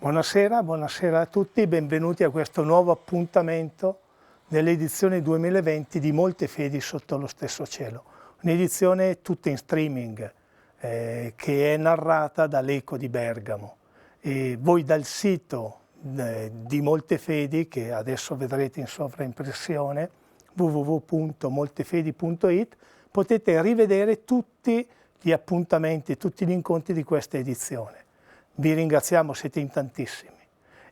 Buonasera, buonasera a tutti, benvenuti a questo nuovo appuntamento dell'edizione 2020 di Molte Fedi sotto lo stesso cielo. Un'edizione tutta in streaming che è narrata dall'Eco di Bergamo. E voi dal sito di Molte Fedi, che adesso vedrete in sovraimpressione, www.moltefedi.it, potete rivedere tutti gli appuntamenti, tutti gli incontri di questa edizione. Vi ringraziamo, siete in tantissimi.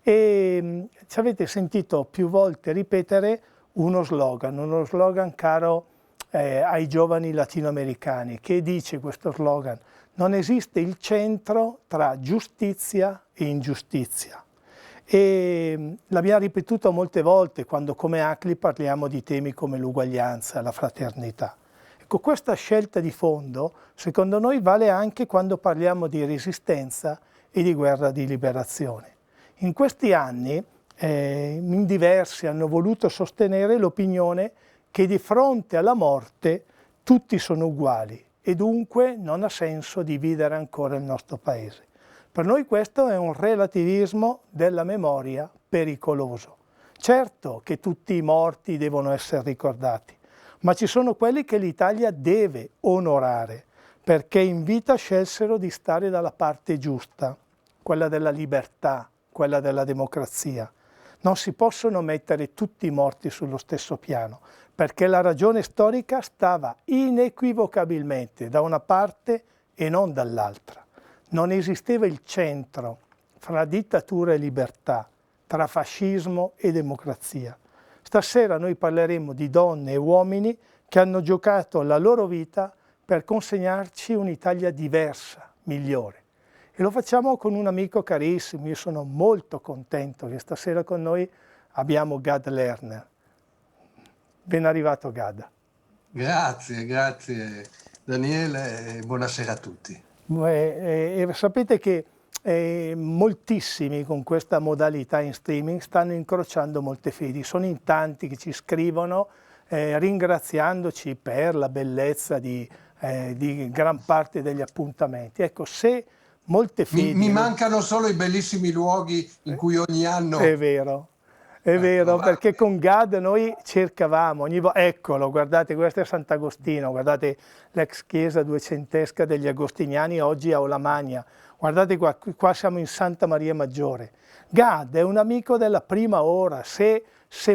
E ci avete sentito più volte ripetere uno slogan caro ai giovani latinoamericani, che dice questo slogan: non esiste il centro tra giustizia e ingiustizia. E l'abbiamo ripetuto molte volte quando come ACLI parliamo di temi come l'uguaglianza, la fraternità. Ecco, questa scelta di fondo, secondo noi, vale anche quando parliamo di resistenza e di guerra di liberazione. In questi anni in diversi hanno voluto sostenere l'opinione che di fronte alla morte tutti sono uguali e dunque non ha senso dividere ancora il nostro paese. Per noi questo è un relativismo della memoria pericoloso. Certo che tutti i morti devono essere ricordati, ma ci sono quelli che l'Italia deve onorare, perché in vita scelsero di stare dalla parte giusta, quella della libertà, quella della democrazia. Non si possono mettere tutti i morti sullo stesso piano, perché la ragione storica stava inequivocabilmente da una parte e non dall'altra. Non esisteva il centro fra dittatura e libertà, tra fascismo e democrazia. Stasera noi parleremo di donne e uomini che hanno giocato la loro vita per consegnarci un'Italia diversa, migliore. E lo facciamo con un amico carissimo. Io sono molto contento che stasera con noi abbiamo Gad Lerner. Ben arrivato Gad. Grazie Daniele e buonasera a tutti. Sapete che moltissimi con questa modalità in streaming stanno incrociando Molte Fedi. Sono in tanti che ci scrivono ringraziandoci per la bellezza di gran parte degli appuntamenti. Ecco, se Molte Fedi... Mi mancano solo i bellissimi luoghi in cui ogni anno... È vero, perché con Gad noi cercavamo, eccolo, guardate, questo è Sant'Agostino, guardate l'ex chiesa duecentesca degli Agostiniani oggi a Olamagna, guardate qua siamo in Santa Maria Maggiore. Gad è un amico della prima ora, se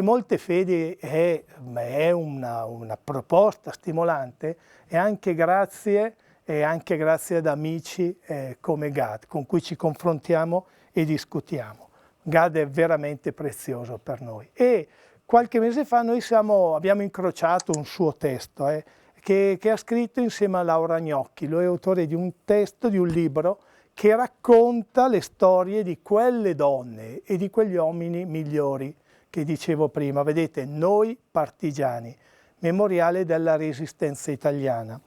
Molte Fedi è una proposta stimolante, è anche grazie ad amici come Gad, con cui ci confrontiamo e discutiamo. Gad è veramente prezioso per noi. E qualche mese fa noi abbiamo incrociato un suo testo che ha scritto insieme a Laura Gnocchi. Lui è autore di un testo, di un libro, che racconta le storie di quelle donne e di quegli uomini migliori che dicevo prima. Vedete, Noi partigiani, memoriale della resistenza italiana.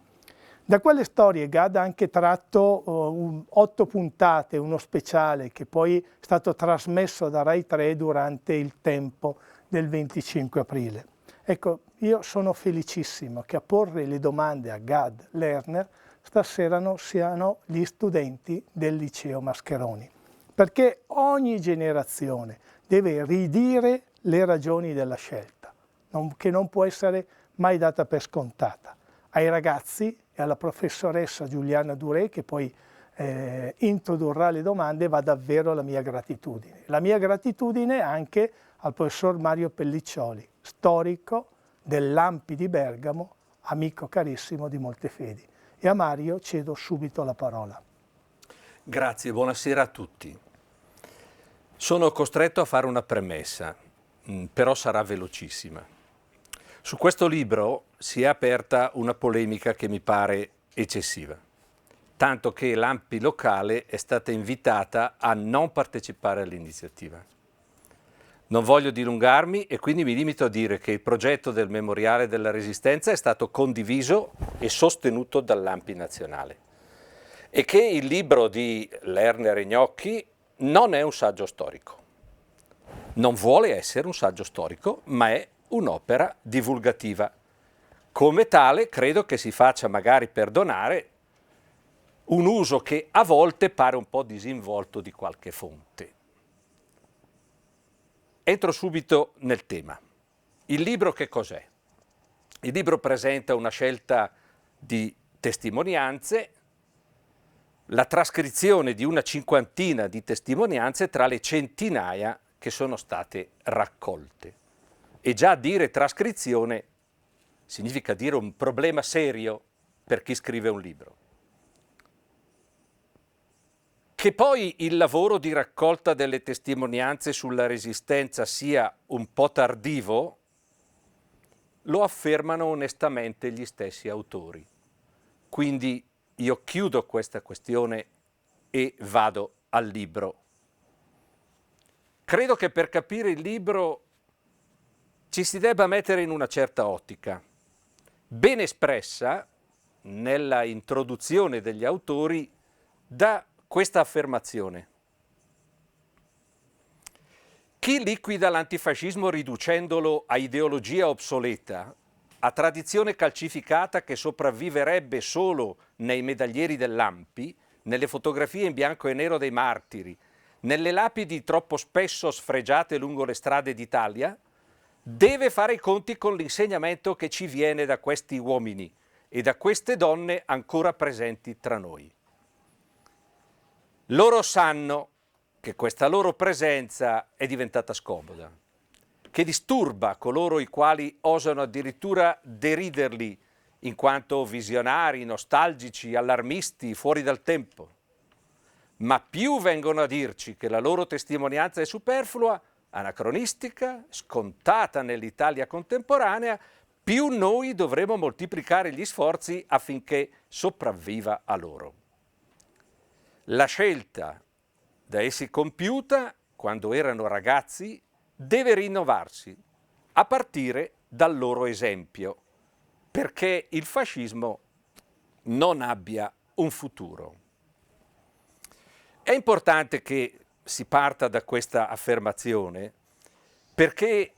Da quelle storie Gad ha anche tratto 8 puntate, uno speciale che poi è stato trasmesso da Rai 3 durante il tempo del 25 aprile. Ecco, io sono felicissimo che a porre le domande a Gad Lerner stasera siano gli studenti del liceo Mascheroni, perché ogni generazione deve ridire le ragioni della scelta, che non può essere mai data per scontata. Ai ragazzi e alla professoressa Giuliana Durè, che poi introdurrà le domande, va davvero la mia gratitudine. La mia gratitudine anche al professor Mario Pelliccioli, storico dell'Ampi di Bergamo, amico carissimo di Molte Fedi. E a Mario cedo subito la parola. Grazie, buonasera a tutti. Sono costretto a fare una premessa, però sarà velocissima. Su questo libro si è aperta una polemica che mi pare eccessiva, tanto che l'AMPI locale è stata invitata a non partecipare all'iniziativa. Non voglio dilungarmi e quindi mi limito a dire che il progetto del Memoriale della Resistenza è stato condiviso e sostenuto dall'AMPI nazionale e che il libro di Lerner e Gnocchi non è un saggio storico. Non vuole essere un saggio storico, ma è un'opera divulgativa. Come tale credo che si faccia magari perdonare un uso che a volte pare un po' disinvolto di qualche fonte. Entro subito nel tema. Il libro che cos'è? Il libro presenta una scelta di testimonianze, la trascrizione di una cinquantina di testimonianze tra le centinaia che sono state raccolte. E già dire trascrizione significa dire un problema serio per chi scrive un libro. Che poi il lavoro di raccolta delle testimonianze sulla Resistenza sia un po' tardivo, lo affermano onestamente gli stessi autori. Quindi io chiudo questa questione e vado al libro. Credo che per capire il libro ci si debba mettere in una certa ottica, ben espressa nella introduzione degli autori da questa affermazione. Chi liquida l'antifascismo riducendolo a ideologia obsoleta, a tradizione calcificata che sopravviverebbe solo nei medaglieri dell'Ampi, nelle fotografie in bianco e nero dei martiri, nelle lapidi troppo spesso sfregiate lungo le strade d'Italia, deve fare i conti con l'insegnamento che ci viene da questi uomini e da queste donne ancora presenti tra noi. Loro sanno che questa loro presenza è diventata scomoda, che disturba coloro i quali osano addirittura deriderli in quanto visionari, nostalgici, allarmisti, fuori dal tempo. Ma più vengono a dirci che la loro testimonianza è superflua, anacronistica, scontata nell'Italia contemporanea, più noi dovremo moltiplicare gli sforzi affinché sopravviva a loro. La scelta da essi compiuta, quando erano ragazzi, deve rinnovarsi, a partire dal loro esempio, perché il fascismo non abbia un futuro. È importante che si parta da questa affermazione perché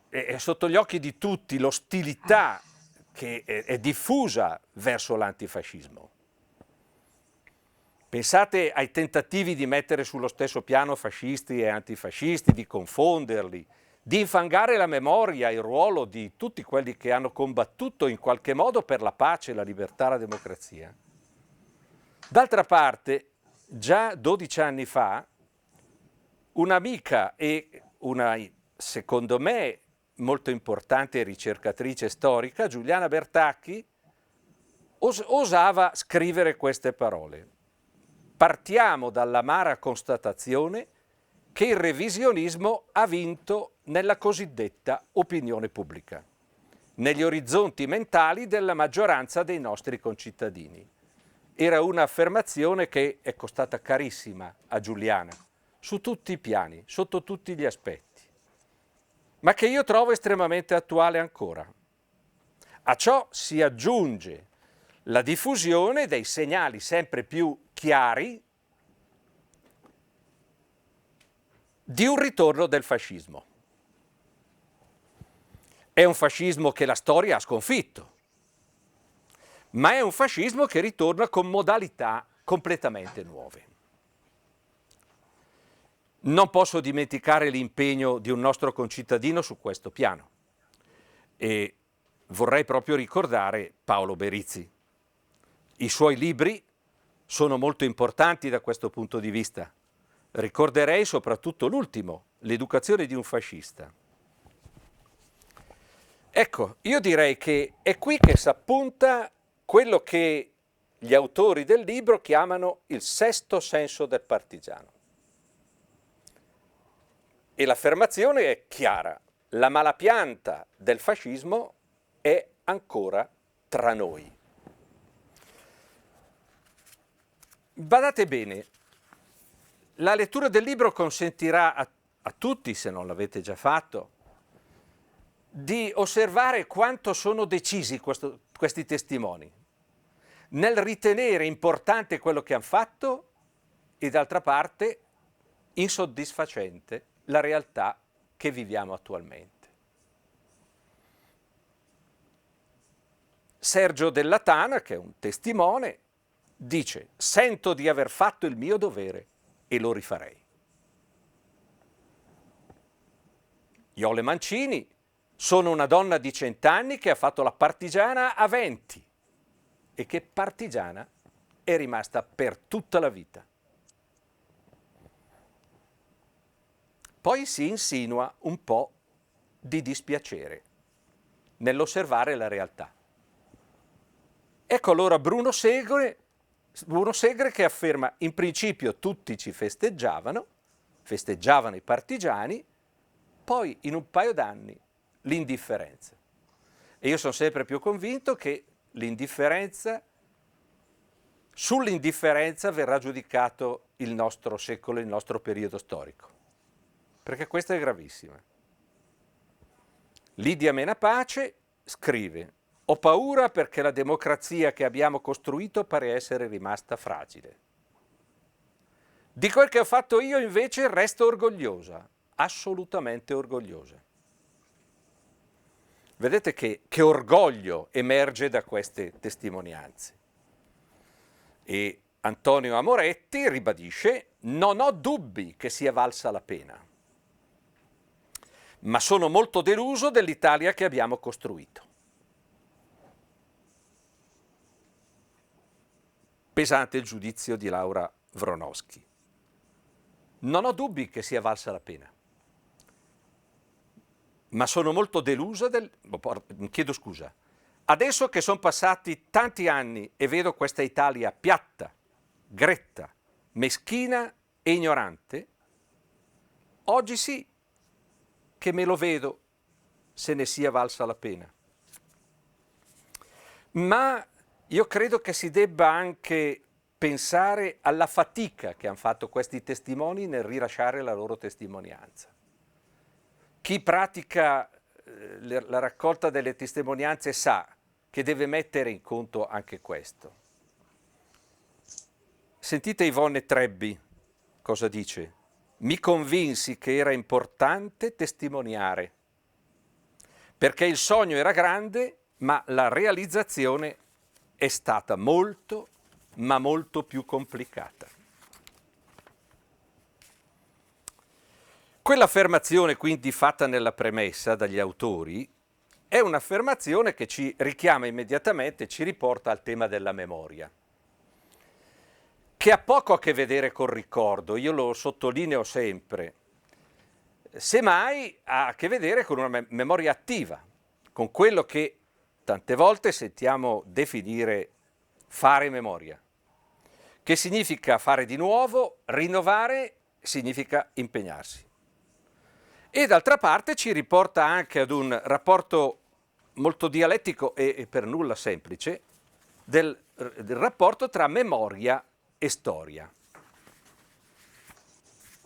è sotto gli occhi di tutti l'ostilità che è diffusa verso l'antifascismo. Pensate ai tentativi di mettere sullo stesso piano fascisti e antifascisti, di confonderli, di infangare la memoria e il ruolo di tutti quelli che hanno combattuto in qualche modo per la pace, la libertà e la democrazia. D'altra parte, già 12 anni fa, un'amica e una, secondo me, molto importante ricercatrice storica, Giuliana Bertacchi, osava scrivere queste parole. Partiamo dall'amara constatazione che il revisionismo ha vinto nella cosiddetta opinione pubblica, negli orizzonti mentali della maggioranza dei nostri concittadini. Era un'affermazione che è costata carissima a Giuliana, su tutti i piani, sotto tutti gli aspetti, ma che io trovo estremamente attuale ancora. A ciò si aggiunge la diffusione dei segnali sempre più chiari di un ritorno del fascismo. È un fascismo che la storia ha sconfitto, ma è un fascismo che ritorna con modalità completamente nuove. Non posso dimenticare l'impegno di un nostro concittadino su questo piano e vorrei proprio ricordare Paolo Berizzi. I suoi libri sono molto importanti da questo punto di vista. Ricorderei soprattutto l'ultimo, L'educazione di un fascista. Ecco, io direi che è qui che si appunta quello che gli autori del libro chiamano il sesto senso del partigiano. E l'affermazione è chiara: la malapianta del fascismo è ancora tra noi. Badate bene, la lettura del libro consentirà a tutti, se non l'avete già fatto, di osservare quanto sono decisi questi testimoni nel ritenere importante quello che hanno fatto e d'altra parte insoddisfacente la realtà che viviamo attualmente. Sergio Della Tana, che è un testimone, dice: sento di aver fatto il mio dovere e lo rifarei. Iole Mancini, sono una donna di 100 anni che ha fatto la partigiana a 20 e che partigiana è rimasta per tutta la vita. Poi si insinua un po' di dispiacere nell'osservare la realtà. Ecco allora Bruno Segre che afferma: in principio tutti ci festeggiavano i partigiani, poi in un paio d'anni l'indifferenza. E io sono sempre più convinto che sull'indifferenza verrà giudicato il nostro secolo, il nostro periodo storico, perché questa è gravissima. Lidia Menapace scrive: ho paura perché la democrazia che abbiamo costruito pare essere rimasta fragile. Di quel che ho fatto io invece resto orgogliosa, assolutamente orgogliosa. Vedete che orgoglio emerge da queste testimonianze. E Antonio Amoretti ribadisce: non ho dubbi che sia valsa la pena, ma sono molto deluso dell'Italia che abbiamo costruito. Pesante il giudizio di Laura Wronowski. Non ho dubbi che sia valsa la pena, ma sono molto delusa chiedo scusa. Adesso che sono passati tanti anni e vedo questa Italia piatta, gretta, meschina e ignorante, oggi sì che me lo vedo se ne sia valsa la pena. Ma io credo che si debba anche pensare alla fatica che hanno fatto questi testimoni nel rilasciare la loro testimonianza. Chi pratica la raccolta delle testimonianze sa che deve mettere in conto anche questo. Sentite Yvonne Trebbi cosa dice: mi convinsi che era importante testimoniare, perché il sogno era grande, ma la realizzazione è stata molto, ma molto più complicata. Quell'affermazione quindi fatta nella premessa dagli autori è un'affermazione che ci richiama immediatamente, ci riporta al tema della memoria, che ha poco a che vedere col ricordo, io lo sottolineo sempre, semmai ha a che vedere con una memoria attiva, con quello che tante volte sentiamo definire fare memoria, che significa fare di nuovo, rinnovare, significa impegnarsi. E d'altra parte ci riporta anche ad un rapporto molto dialettico e per nulla semplice del rapporto tra memoria e storia.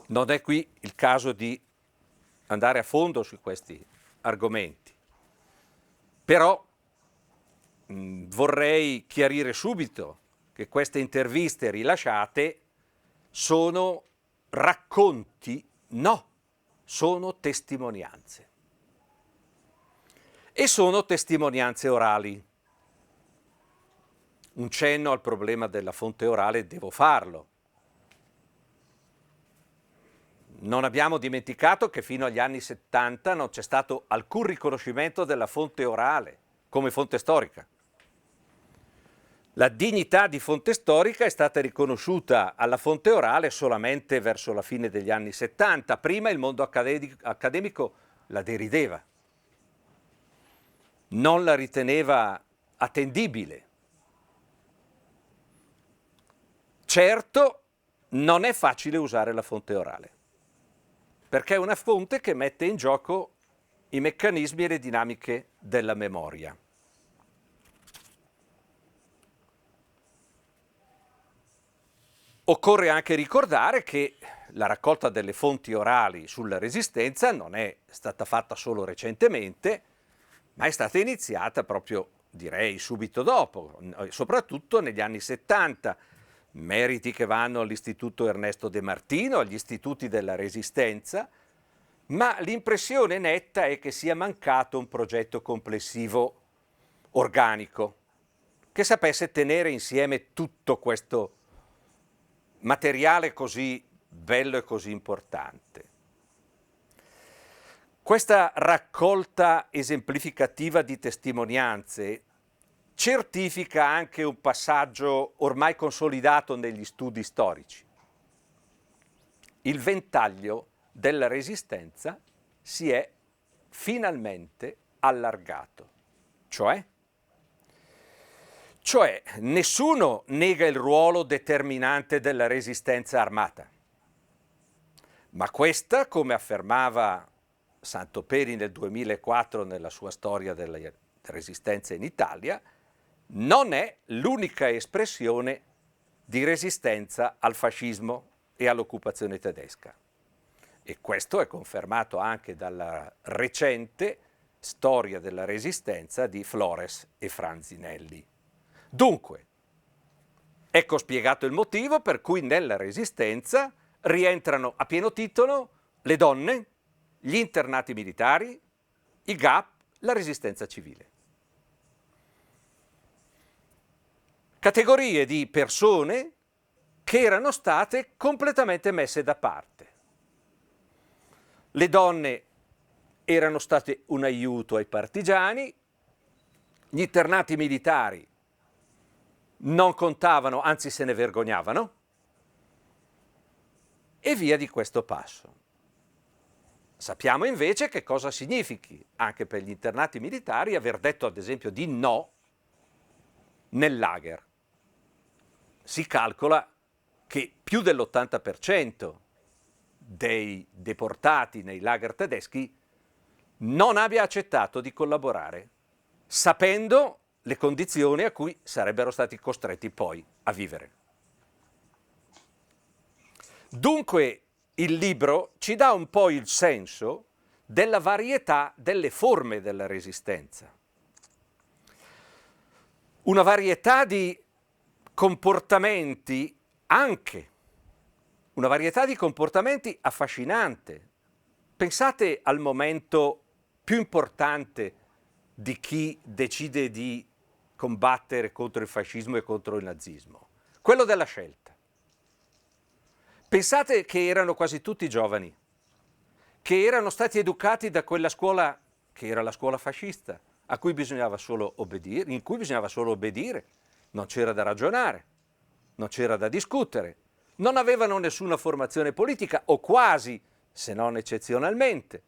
Non è qui il caso di andare a fondo su questi argomenti, però vorrei chiarire subito che queste interviste rilasciate sono racconti, no, sono testimonianze. E sono testimonianze orali. Un cenno al problema della fonte orale devo farlo. Non abbiamo dimenticato che fino agli anni 70 non c'è stato alcun riconoscimento della fonte orale come fonte storica. La dignità di fonte storica è stata riconosciuta alla fonte orale solamente verso la fine degli anni 70. Prima il mondo accademico la derideva, non la riteneva attendibile. Certo, non è facile usare la fonte orale, perché è una fonte che mette in gioco i meccanismi e le dinamiche della memoria. Occorre anche ricordare che la raccolta delle fonti orali sulla Resistenza non è stata fatta solo recentemente, ma è stata iniziata proprio, direi, subito dopo, soprattutto negli anni 70. Meriti che vanno all'Istituto Ernesto De Martino, agli istituti della Resistenza, ma l'impressione netta è che sia mancato un progetto complessivo organico, che sapesse tenere insieme tutto questo materiale così bello e così importante. Questa raccolta esemplificativa di testimonianze certifica anche un passaggio ormai consolidato negli studi storici. Il ventaglio della Resistenza si è finalmente allargato. Cioè nessuno nega il ruolo determinante della resistenza armata, ma questa, come affermava Santoperi nel 2004 nella sua storia della resistenza in Italia, non è l'unica espressione di resistenza al fascismo e all'occupazione tedesca. E questo è confermato anche dalla recente storia della resistenza di Flores e Franzinelli. Dunque, ecco spiegato il motivo per cui nella resistenza rientrano a pieno titolo le donne, gli internati militari, i GAP, la resistenza civile. Categorie di persone che erano state completamente messe da parte. Le donne erano state un aiuto ai partigiani, gli internati militari non contavano, anzi se ne vergognavano, e via di questo passo. Sappiamo invece che cosa significhi, anche per gli internati militari, aver detto ad esempio di no nel lager. Si calcola che più dell'80% dei deportati nei lager tedeschi non abbia accettato di collaborare, sapendo le condizioni a cui sarebbero stati costretti poi a vivere. Dunque il libro ci dà un po' il senso della varietà delle forme della resistenza. Una varietà di comportamenti anche, una varietà di comportamenti affascinante. Pensate al momento più importante di chi decide di combattere contro il fascismo e contro il nazismo, quello della scelta. Pensate che erano quasi tutti giovani, che erano stati educati da quella scuola che era la scuola fascista, a cui bisognava solo obbedire, in cui bisognava solo obbedire, non c'era da ragionare, non c'era da discutere, non avevano nessuna formazione politica, o quasi, se non eccezionalmente.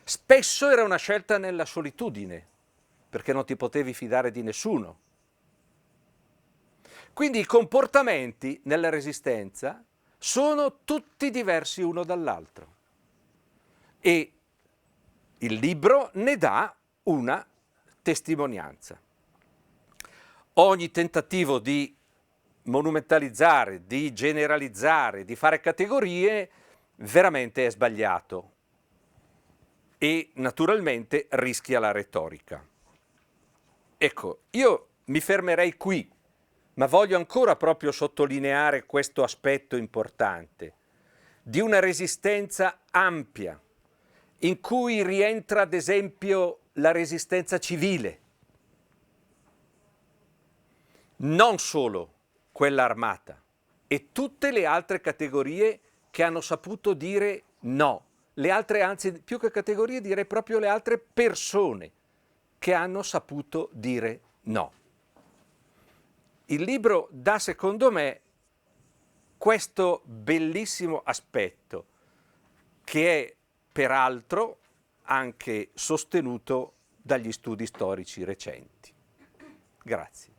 Spesso era una scelta nella solitudine, perché non ti potevi fidare di nessuno. Quindi i comportamenti nella resistenza sono tutti diversi uno dall'altro. E il libro ne dà una testimonianza. Ogni tentativo di monumentalizzare, di generalizzare, di fare categorie, veramente è sbagliato e naturalmente rischia la retorica. Ecco, io mi fermerei qui, ma voglio ancora proprio sottolineare questo aspetto importante di una resistenza ampia, in cui rientra ad esempio la resistenza civile, non solo quella armata, e tutte le altre categorie che hanno saputo dire no. Le altre, anzi, più che categorie, direi proprio le altre persone che hanno saputo dire no. Il libro dà, secondo me, questo bellissimo aspetto, che è peraltro anche sostenuto dagli studi storici recenti. Grazie.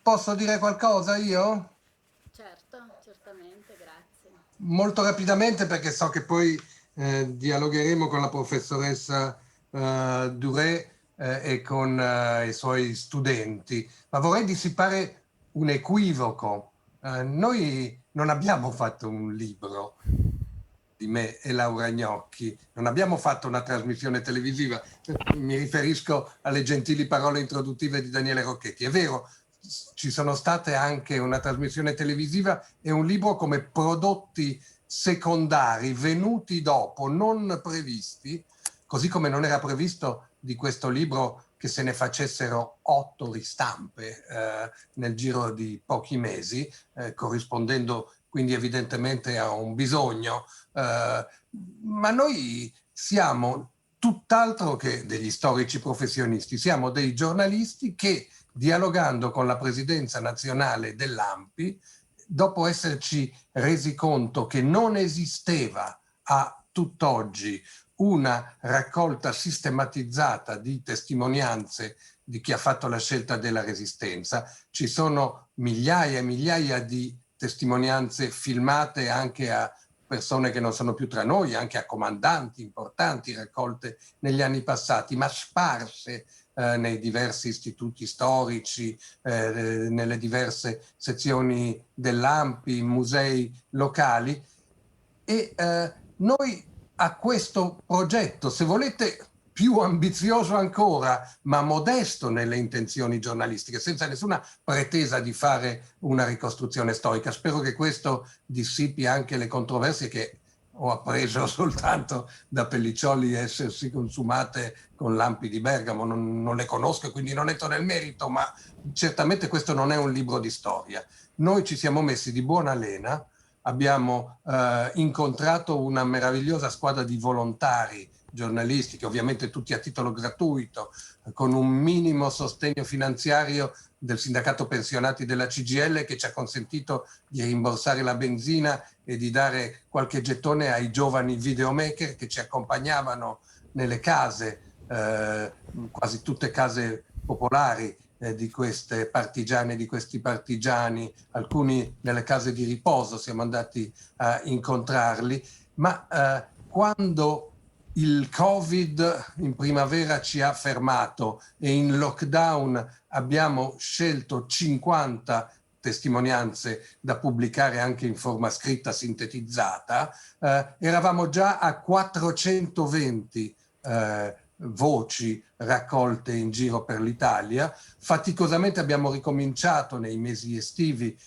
Posso dire qualcosa io? Certo, certamente, grazie. Molto rapidamente, perché so che poi dialogheremo con la professoressa Duret e con i suoi studenti, ma vorrei dissipare un equivoco. Noi non abbiamo fatto un libro di me e Laura Gnocchi, non abbiamo fatto una trasmissione televisiva, mi riferisco alle gentili parole introduttive di Daniele Rocchetti. È vero, ci sono state anche una trasmissione televisiva e un libro come prodotti secondari venuti dopo, non previsti, così come non era previsto di questo libro che se ne facessero 8 ristampe nel giro di pochi mesi, corrispondendo quindi evidentemente a un bisogno, ma noi siamo tutt'altro che degli storici professionisti, siamo dei giornalisti che, dialogando con la presidenza nazionale dell'ANPI, dopo esserci resi conto che non esisteva a tutt'oggi una raccolta sistematizzata di testimonianze di chi ha fatto la scelta della resistenza, ci sono migliaia e migliaia di testimonianze filmate anche a persone che non sono più tra noi, anche a comandanti importanti raccolte negli anni passati, ma sparse nei diversi istituti storici, nelle diverse sezioni dell'ANPI, musei locali. E noi a questo progetto, se volete più ambizioso ancora, ma modesto nelle intenzioni giornalistiche, senza nessuna pretesa di fare una ricostruzione storica. Spero che questo dissipi anche le controversie che ho appreso soltanto da Pelliccioli essersi consumate con l'ANPI di Bergamo. Non le conosco e quindi non entro nel merito, ma certamente questo non è un libro di storia. Noi ci siamo messi di buona lena, abbiamo incontrato una meravigliosa squadra di volontari giornalisti, che ovviamente tutti a titolo gratuito, con un minimo sostegno finanziario del sindacato pensionati della CGIL, che ci ha consentito di rimborsare la benzina e di dare qualche gettone ai giovani videomaker che ci accompagnavano nelle case, quasi tutte case popolari, di queste partigiane e di questi partigiani, alcuni nelle case di riposo siamo andati a incontrarli, ma quando il Covid in primavera ci ha fermato e in lockdown abbiamo scelto 50 testimonianze da pubblicare anche in forma scritta sintetizzata, eravamo già a 420 voci raccolte in giro per l'Italia. Faticosamente abbiamo ricominciato nei mesi estivi,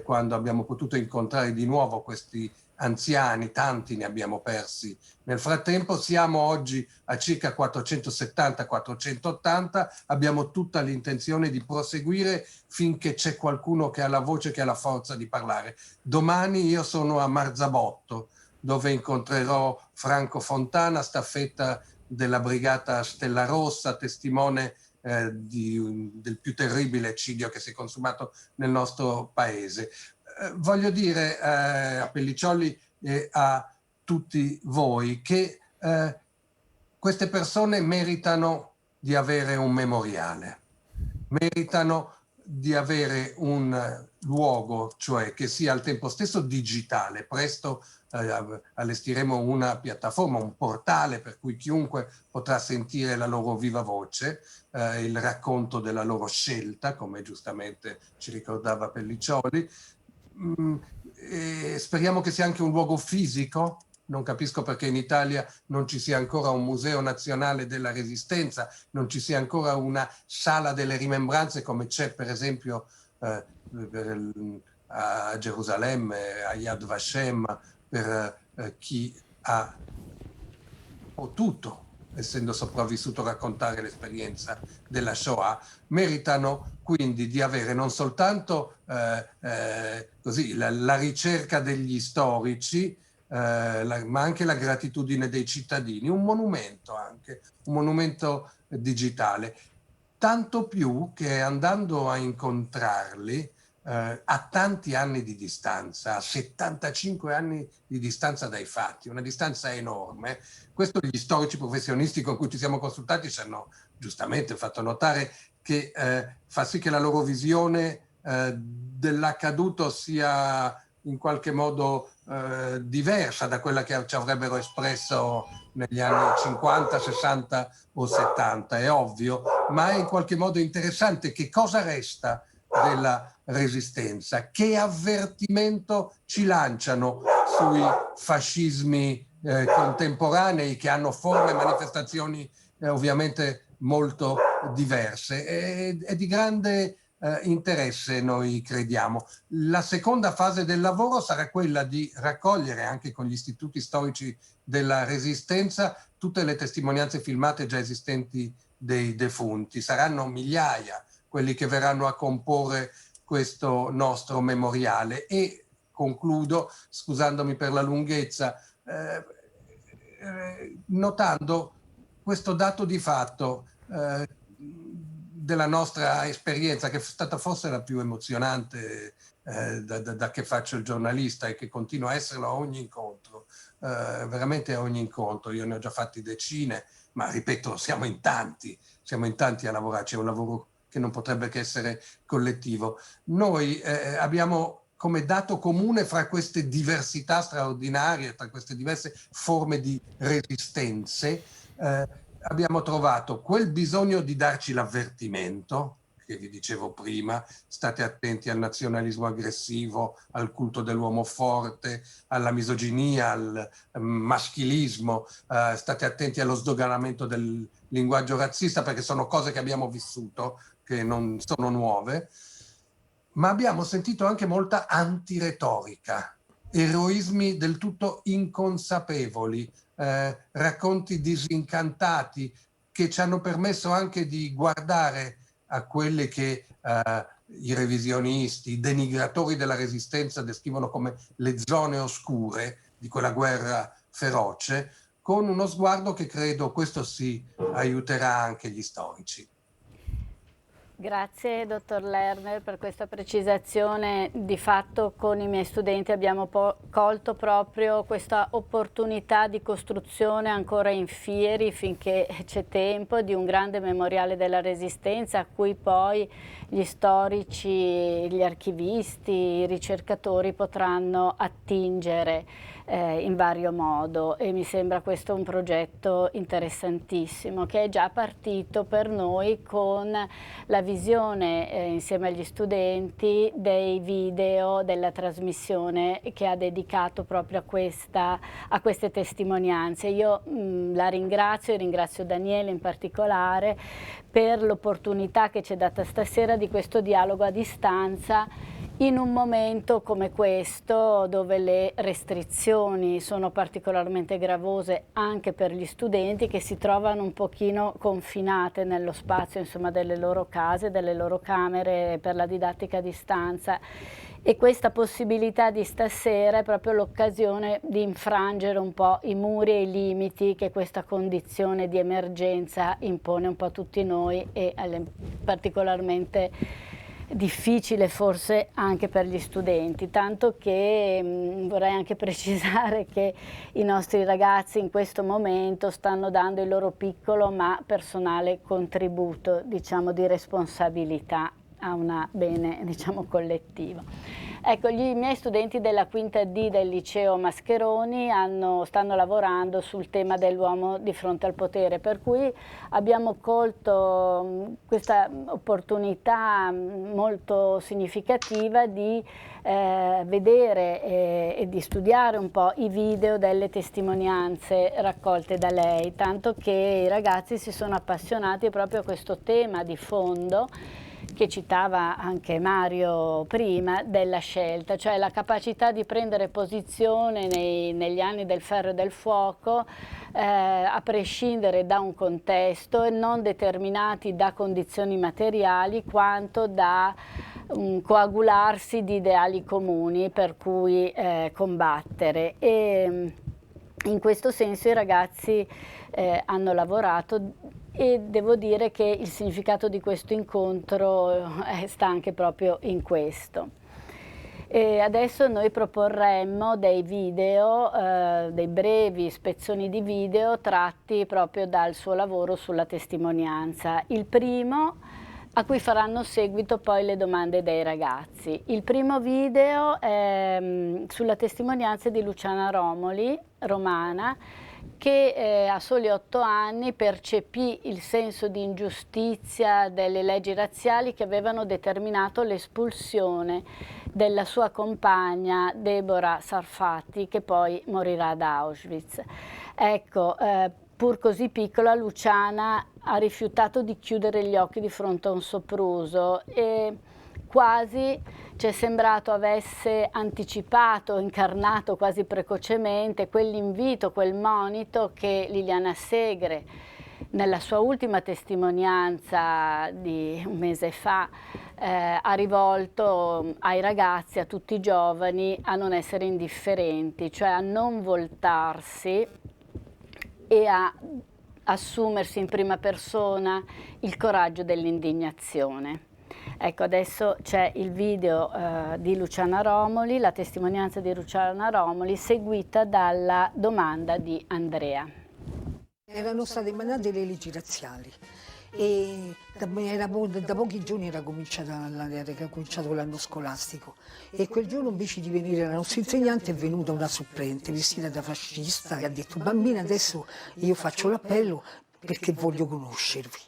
quando abbiamo potuto incontrare di nuovo questi anziani, tanti ne abbiamo persi nel frattempo. Siamo oggi a circa 470-480, abbiamo tutta l'intenzione di proseguire finché c'è qualcuno che ha la voce, che ha la forza di parlare. Domani io sono a Marzabotto, dove incontrerò Franco Fontana, staffetta della brigata Stella Rossa, testimone del più terribile eccidio che si è consumato nel nostro paese. Voglio dire a Pelliccioli e a tutti voi che queste persone meritano di avere un memoriale, meritano di avere un luogo, cioè che sia al tempo stesso digitale. Presto allestiremo una piattaforma, un portale per cui chiunque potrà sentire la loro viva voce, il racconto della loro scelta, come giustamente ci ricordava Pelliccioli. E speriamo che sia anche un luogo fisico. Non capisco perché in Italia non ci sia ancora un museo nazionale della resistenza, non ci sia ancora una sala delle rimembranze come c'è per esempio a Gerusalemme, a Yad Vashem, per chi ha potuto, essendo sopravvissuto, raccontare l'esperienza della Shoah. Meritano quindi di avere non soltanto così, la ricerca degli storici, ma anche la gratitudine dei cittadini, un monumento anche, un monumento digitale. Tanto più che andando a incontrarli a tanti anni di distanza, a 75 anni di distanza dai fatti, una distanza enorme. Questo gli storici professionisti con cui ci siamo consultati ci hanno giustamente fatto notare che fa sì che la loro visione dell'accaduto sia in qualche modo diversa da quella che ci avrebbero espresso negli anni 50, 60 o 70, è ovvio, ma è in qualche modo interessante. Che cosa resta della resistenza? Che avvertimento ci lanciano sui fascismi contemporanei, che hanno forme e manifestazioni ovviamente molto diverse? È di grande interesse, noi crediamo. La seconda fase del lavoro sarà quella di raccogliere anche con gli istituti storici della Resistenza tutte le testimonianze filmate già esistenti dei defunti. Saranno migliaia quelli che verranno a comporre questo nostro memoriale. E concludo, scusandomi per la lunghezza, notando questo dato di fatto della nostra esperienza, che è stata forse la più emozionante da che faccio il giornalista e che continua a esserlo a ogni incontro, veramente a ogni incontro. Io ne ho già fatti decine, ma ripeto, siamo in tanti a lavorarci, è un lavoro che non potrebbe che essere collettivo. Noi abbiamo come dato comune fra queste diversità straordinarie, tra queste diverse forme di resistenze, abbiamo trovato quel bisogno di darci l'avvertimento, che vi dicevo prima, state attenti al nazionalismo aggressivo, al culto dell'uomo forte, alla misoginia, al maschilismo, state attenti allo sdoganamento del linguaggio razzista, perché sono cose che abbiamo vissuto, che non sono nuove, ma abbiamo sentito anche molta antiretorica, eroismi del tutto inconsapevoli, racconti disincantati che ci hanno permesso anche di guardare a quelle che i revisionisti, i denigratori della resistenza descrivono come le zone oscure di quella guerra feroce, con uno sguardo che credo questo sì aiuterà anche gli storici. Grazie dottor Lerner per questa precisazione. Di fatto con i miei studenti abbiamo colto proprio questa opportunità di costruzione ancora in fieri, finché c'è tempo, di un grande memoriale della Resistenza a cui poi gli storici, gli archivisti, i ricercatori potranno attingere in vario modo, e mi sembra questo un progetto interessantissimo che è già partito per noi con la visione insieme agli studenti dei video della trasmissione che ha dedicato proprio a queste testimonianze. Io la ringrazio e ringrazio Daniele in particolare per l'opportunità che ci è data stasera di questo dialogo a distanza in un momento come questo, dove le restrizioni sono particolarmente gravose anche per gli studenti, che si trovano un pochino confinate nello spazio, insomma, delle loro case, delle loro camere per la didattica a distanza. E questa possibilità di stasera è proprio l'occasione di infrangere un po' i muri e i limiti che questa condizione di emergenza impone un po' a tutti noi, e particolarmente difficile forse anche per gli studenti, tanto che vorrei anche precisare che i nostri ragazzi in questo momento stanno dando il loro piccolo ma personale contributo, diciamo, di responsabilità a un bene, diciamo, collettivo. Ecco, gli miei studenti della quinta D del liceo Mascheroni stanno lavorando sul tema dell'uomo di fronte al potere, per cui abbiamo colto questa opportunità molto significativa di vedere e di studiare un po' i video delle testimonianze raccolte da lei, tanto che i ragazzi si sono appassionati proprio a questo tema di fondo che citava anche Mario prima, della scelta, cioè la capacità di prendere posizione negli anni del ferro e del fuoco, a prescindere da un contesto, e non determinati da condizioni materiali quanto da un coagularsi di ideali comuni per cui combattere. E in questo senso i ragazzi hanno lavorato, e devo dire che il significato di questo incontro sta anche proprio in questo. E adesso noi proporremmo dei video, dei brevi spezzoni di video tratti proprio dal suo lavoro sulla testimonianza. Il primo, a cui faranno seguito poi le domande dei ragazzi. Il primo video è sulla testimonianza di Luciana Romoli, romana, che a soli 8 anni percepì il senso di ingiustizia delle leggi razziali che avevano determinato l'espulsione della sua compagna Deborah Sarfati, che poi morirà ad Auschwitz. Ecco, pur così piccola, Luciana ha rifiutato di chiudere gli occhi di fronte a un sopruso, e quasi ci è sembrato avesse anticipato, incarnato quasi precocemente quell'invito, quel monito che Liliana Segre nella sua ultima testimonianza di un mese fa ha rivolto ai ragazzi, a tutti i giovani, a non essere indifferenti, cioè a non voltarsi e a assumersi in prima persona il coraggio dell'indignazione. Ecco, adesso c'è il video di Luciana Romoli, la testimonianza di Luciana Romoli, seguita dalla domanda di Andrea. Erano state mandate le leggi razziali e da pochi giorni era cominciato l'anno scolastico, e quel giorno invece di venire la nostra insegnante è venuta una supplente vestita da fascista e ha detto: bambina, adesso io faccio l'appello perché voglio conoscervi.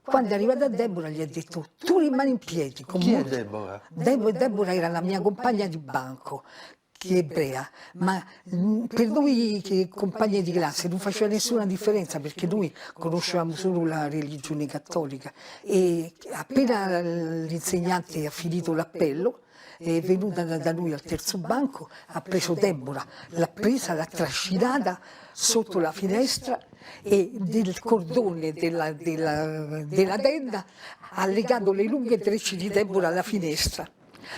Quando è arrivata Deborah gli ha detto: tu rimani in piedi. Chi è Deborah? Deborah era la mia compagna di banco, che è ebrea, ma per noi che compagni di classe non faceva nessuna differenza, perché noi conoscevamo solo la religione cattolica. E appena l'insegnante ha finito l'appello, è venuta da noi al terzo banco, ha preso Deborah, l'ha presa, l'ha trascinata sotto la finestra e del cordone della tenda ha legato le lunghe trecce di Deborah alla finestra.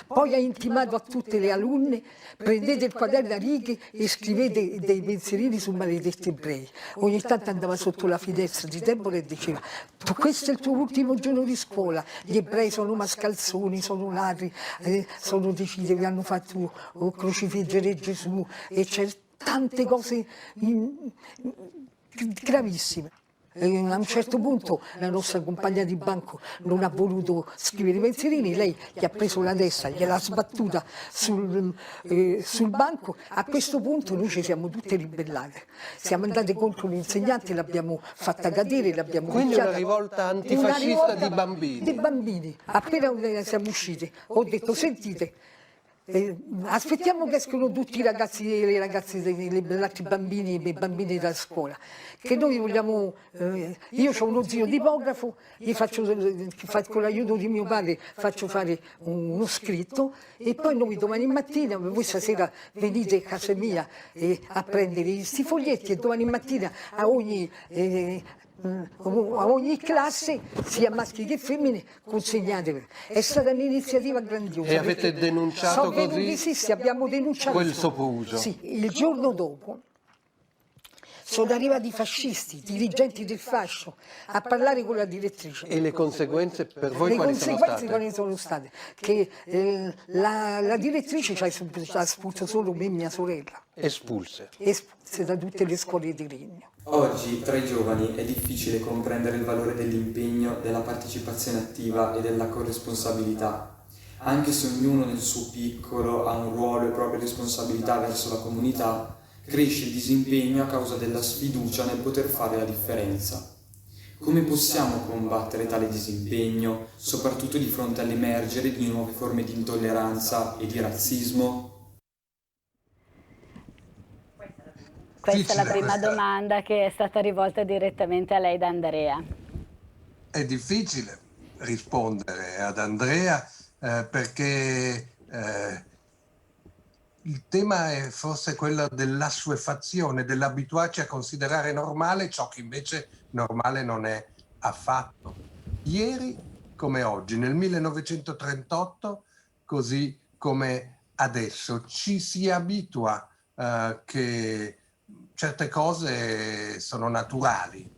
Poi ha intimato a tutte le alunne: prendete il quaderno a righe e scrivete dei pensierini su maledetti ebrei. Ogni tanto andava sotto la finestra di Deborah e diceva: questo è il tuo ultimo giorno di scuola, gli ebrei sono mascalzoni, sono ladri, sono decisi, vi hanno fatto crocifiggere Gesù, e c'è tante cose gravissime. A un certo punto la nostra compagna di banco non ha voluto scrivere i pensierini, lei gli ha preso la testa, gliel'ha sbattuta sul banco. A questo punto noi ci siamo tutte ribellate, siamo andate contro l'insegnante, l'abbiamo fatta cadere, l'abbiamo Quindi picchiata. una rivolta antifascista di bambini. Di bambini. Appena siamo usciti ho detto: sentite, aspettiamo che escono tutti i ragazzi e le ragazze, gli altri bambini e i bambini da scuola, che noi vogliamo. Io ho uno zio tipografo, gli faccio, con l'aiuto di mio padre faccio fare uno scritto, e poi noi domani mattina, voi stasera venite a casa mia a prendere questi foglietti, e domani mattina a ogni classe, sia maschi che femmine, consegnatevelo. È stata un'iniziativa grandiosa. E avete denunciato così? Sì, abbiamo denunciato quel sopruso. Sì, il giorno dopo sono arrivati i fascisti, dirigenti del fascio, a parlare con la direttrice. E le conseguenze per voi quali sono Le state? conseguenze quali sono state? Che la direttrice ci ha espulso solo me e mia sorella. Espulse Da tutte le scuole di Regno. Oggi tra i giovani è difficile comprendere il valore dell'impegno, della partecipazione attiva e della corresponsabilità. Anche se ognuno nel suo piccolo ha un ruolo e proprie responsabilità verso la comunità, cresce il disimpegno a causa della sfiducia nel poter fare la differenza. Come possiamo combattere tale disimpegno, soprattutto di fronte all'emergere di nuove forme di intolleranza e di razzismo? Questa è la prima domanda che è stata rivolta direttamente a lei da Andrea. È difficile rispondere ad Andrea perché il tema è forse quello dell'assuefazione, dell'abituarci a considerare normale ciò che invece normale non è affatto. Ieri come oggi, nel 1938, così come adesso, ci si abitua che certe cose sono naturali.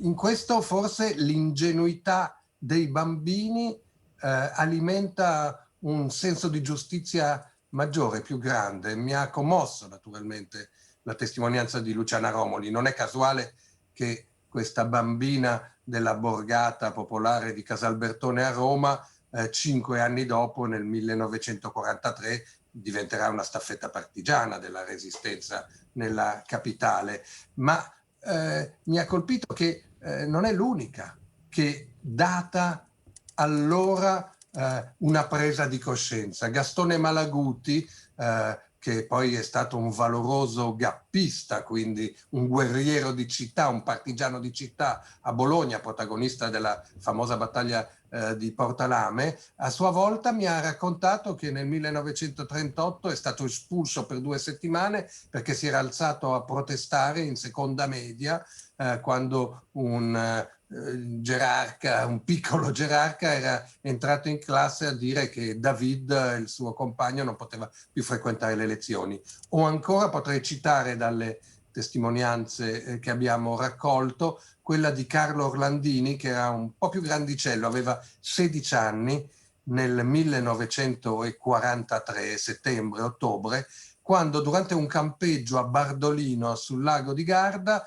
In questo forse l'ingenuità dei bambini alimenta un senso di giustizia maggiore, più grande. Mi ha commosso naturalmente la testimonianza di Luciana Romoli. Non è casuale che questa bambina della borgata popolare di Casalbertone a Roma, 5 anni dopo, nel 1943, diventerà una staffetta partigiana della resistenza nella capitale. Ma mi ha colpito che non è l'unica che data allora una presa di coscienza. Gastone Malaguti, che poi è stato un valoroso gappista, quindi un guerriero di città, un partigiano di città a Bologna, protagonista della famosa battaglia di Portalame, a sua volta mi ha raccontato che nel 1938 è stato espulso per 2 settimane perché si era alzato a protestare in seconda media quando un gerarca, un piccolo gerarca, era entrato in classe a dire che David, il suo compagno, non poteva più frequentare le lezioni. O ancora potrei citare dalle testimonianze che abbiamo raccolto quella di Carlo Orlandini, che era un po' più grandicello, aveva 16 anni nel 1943, settembre-ottobre, quando durante un campeggio a Bardolino sul lago di Garda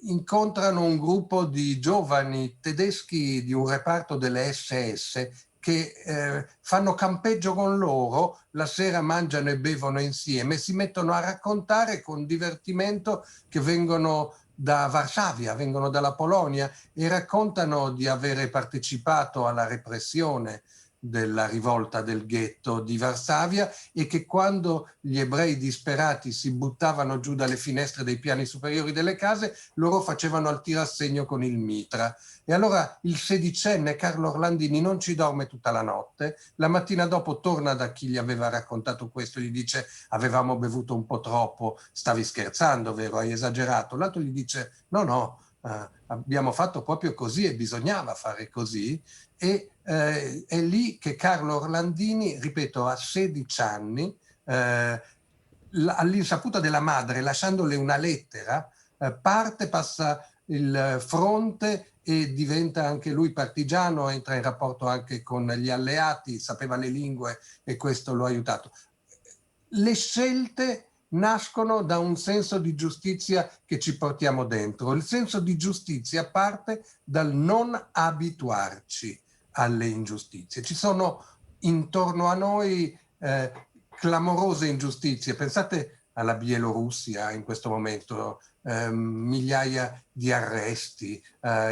incontrano un gruppo di giovani tedeschi di un reparto delle SS che fanno campeggio con loro, la sera mangiano e bevono insieme, si mettono a raccontare con divertimento che vengono da Varsavia, vengono dalla Polonia e raccontano di avere partecipato alla repressione della rivolta del ghetto di Varsavia e che quando gli ebrei disperati si buttavano giù dalle finestre dei piani superiori delle case, loro facevano al tirassegno con il mitra. E allora il 16enne Carlo Orlandini non ci dorme tutta la notte, la mattina dopo torna da chi gli aveva raccontato questo, gli dice: avevamo bevuto un po' troppo, stavi scherzando, vero? Hai esagerato. L'altro gli dice: no, abbiamo fatto proprio così e bisognava fare così. E è lì che Carlo Orlandini, ripeto, a 16 anni, all'insaputa della madre, lasciandole una lettera, parte, passa il fronte e diventa anche lui partigiano, entra in rapporto anche con gli alleati, sapeva le lingue e questo lo ha aiutato. Le scelte nascono da un senso di giustizia che ci portiamo dentro. Il senso di giustizia parte dal non abituarci alle ingiustizie. Ci sono intorno a noi clamorose ingiustizie. Pensate alla Bielorussia in questo momento, migliaia di arresti,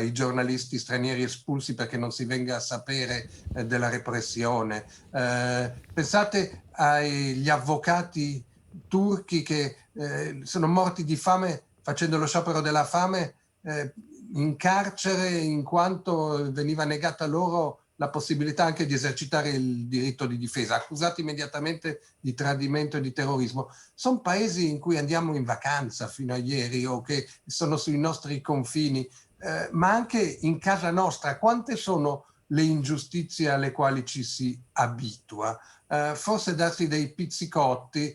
i giornalisti stranieri espulsi perché non si venga a sapere della repressione. Pensate agli avvocati turchi che sono morti di fame facendo lo sciopero della fame in carcere in quanto veniva negata loro la possibilità anche di esercitare il diritto di difesa, accusati immediatamente di tradimento e di terrorismo. Sono paesi in cui andiamo in vacanza fino a ieri o che sono sui nostri confini, ma anche in casa nostra. Quante sono le ingiustizie alle quali ci si abitua? Forse darsi dei pizzicotti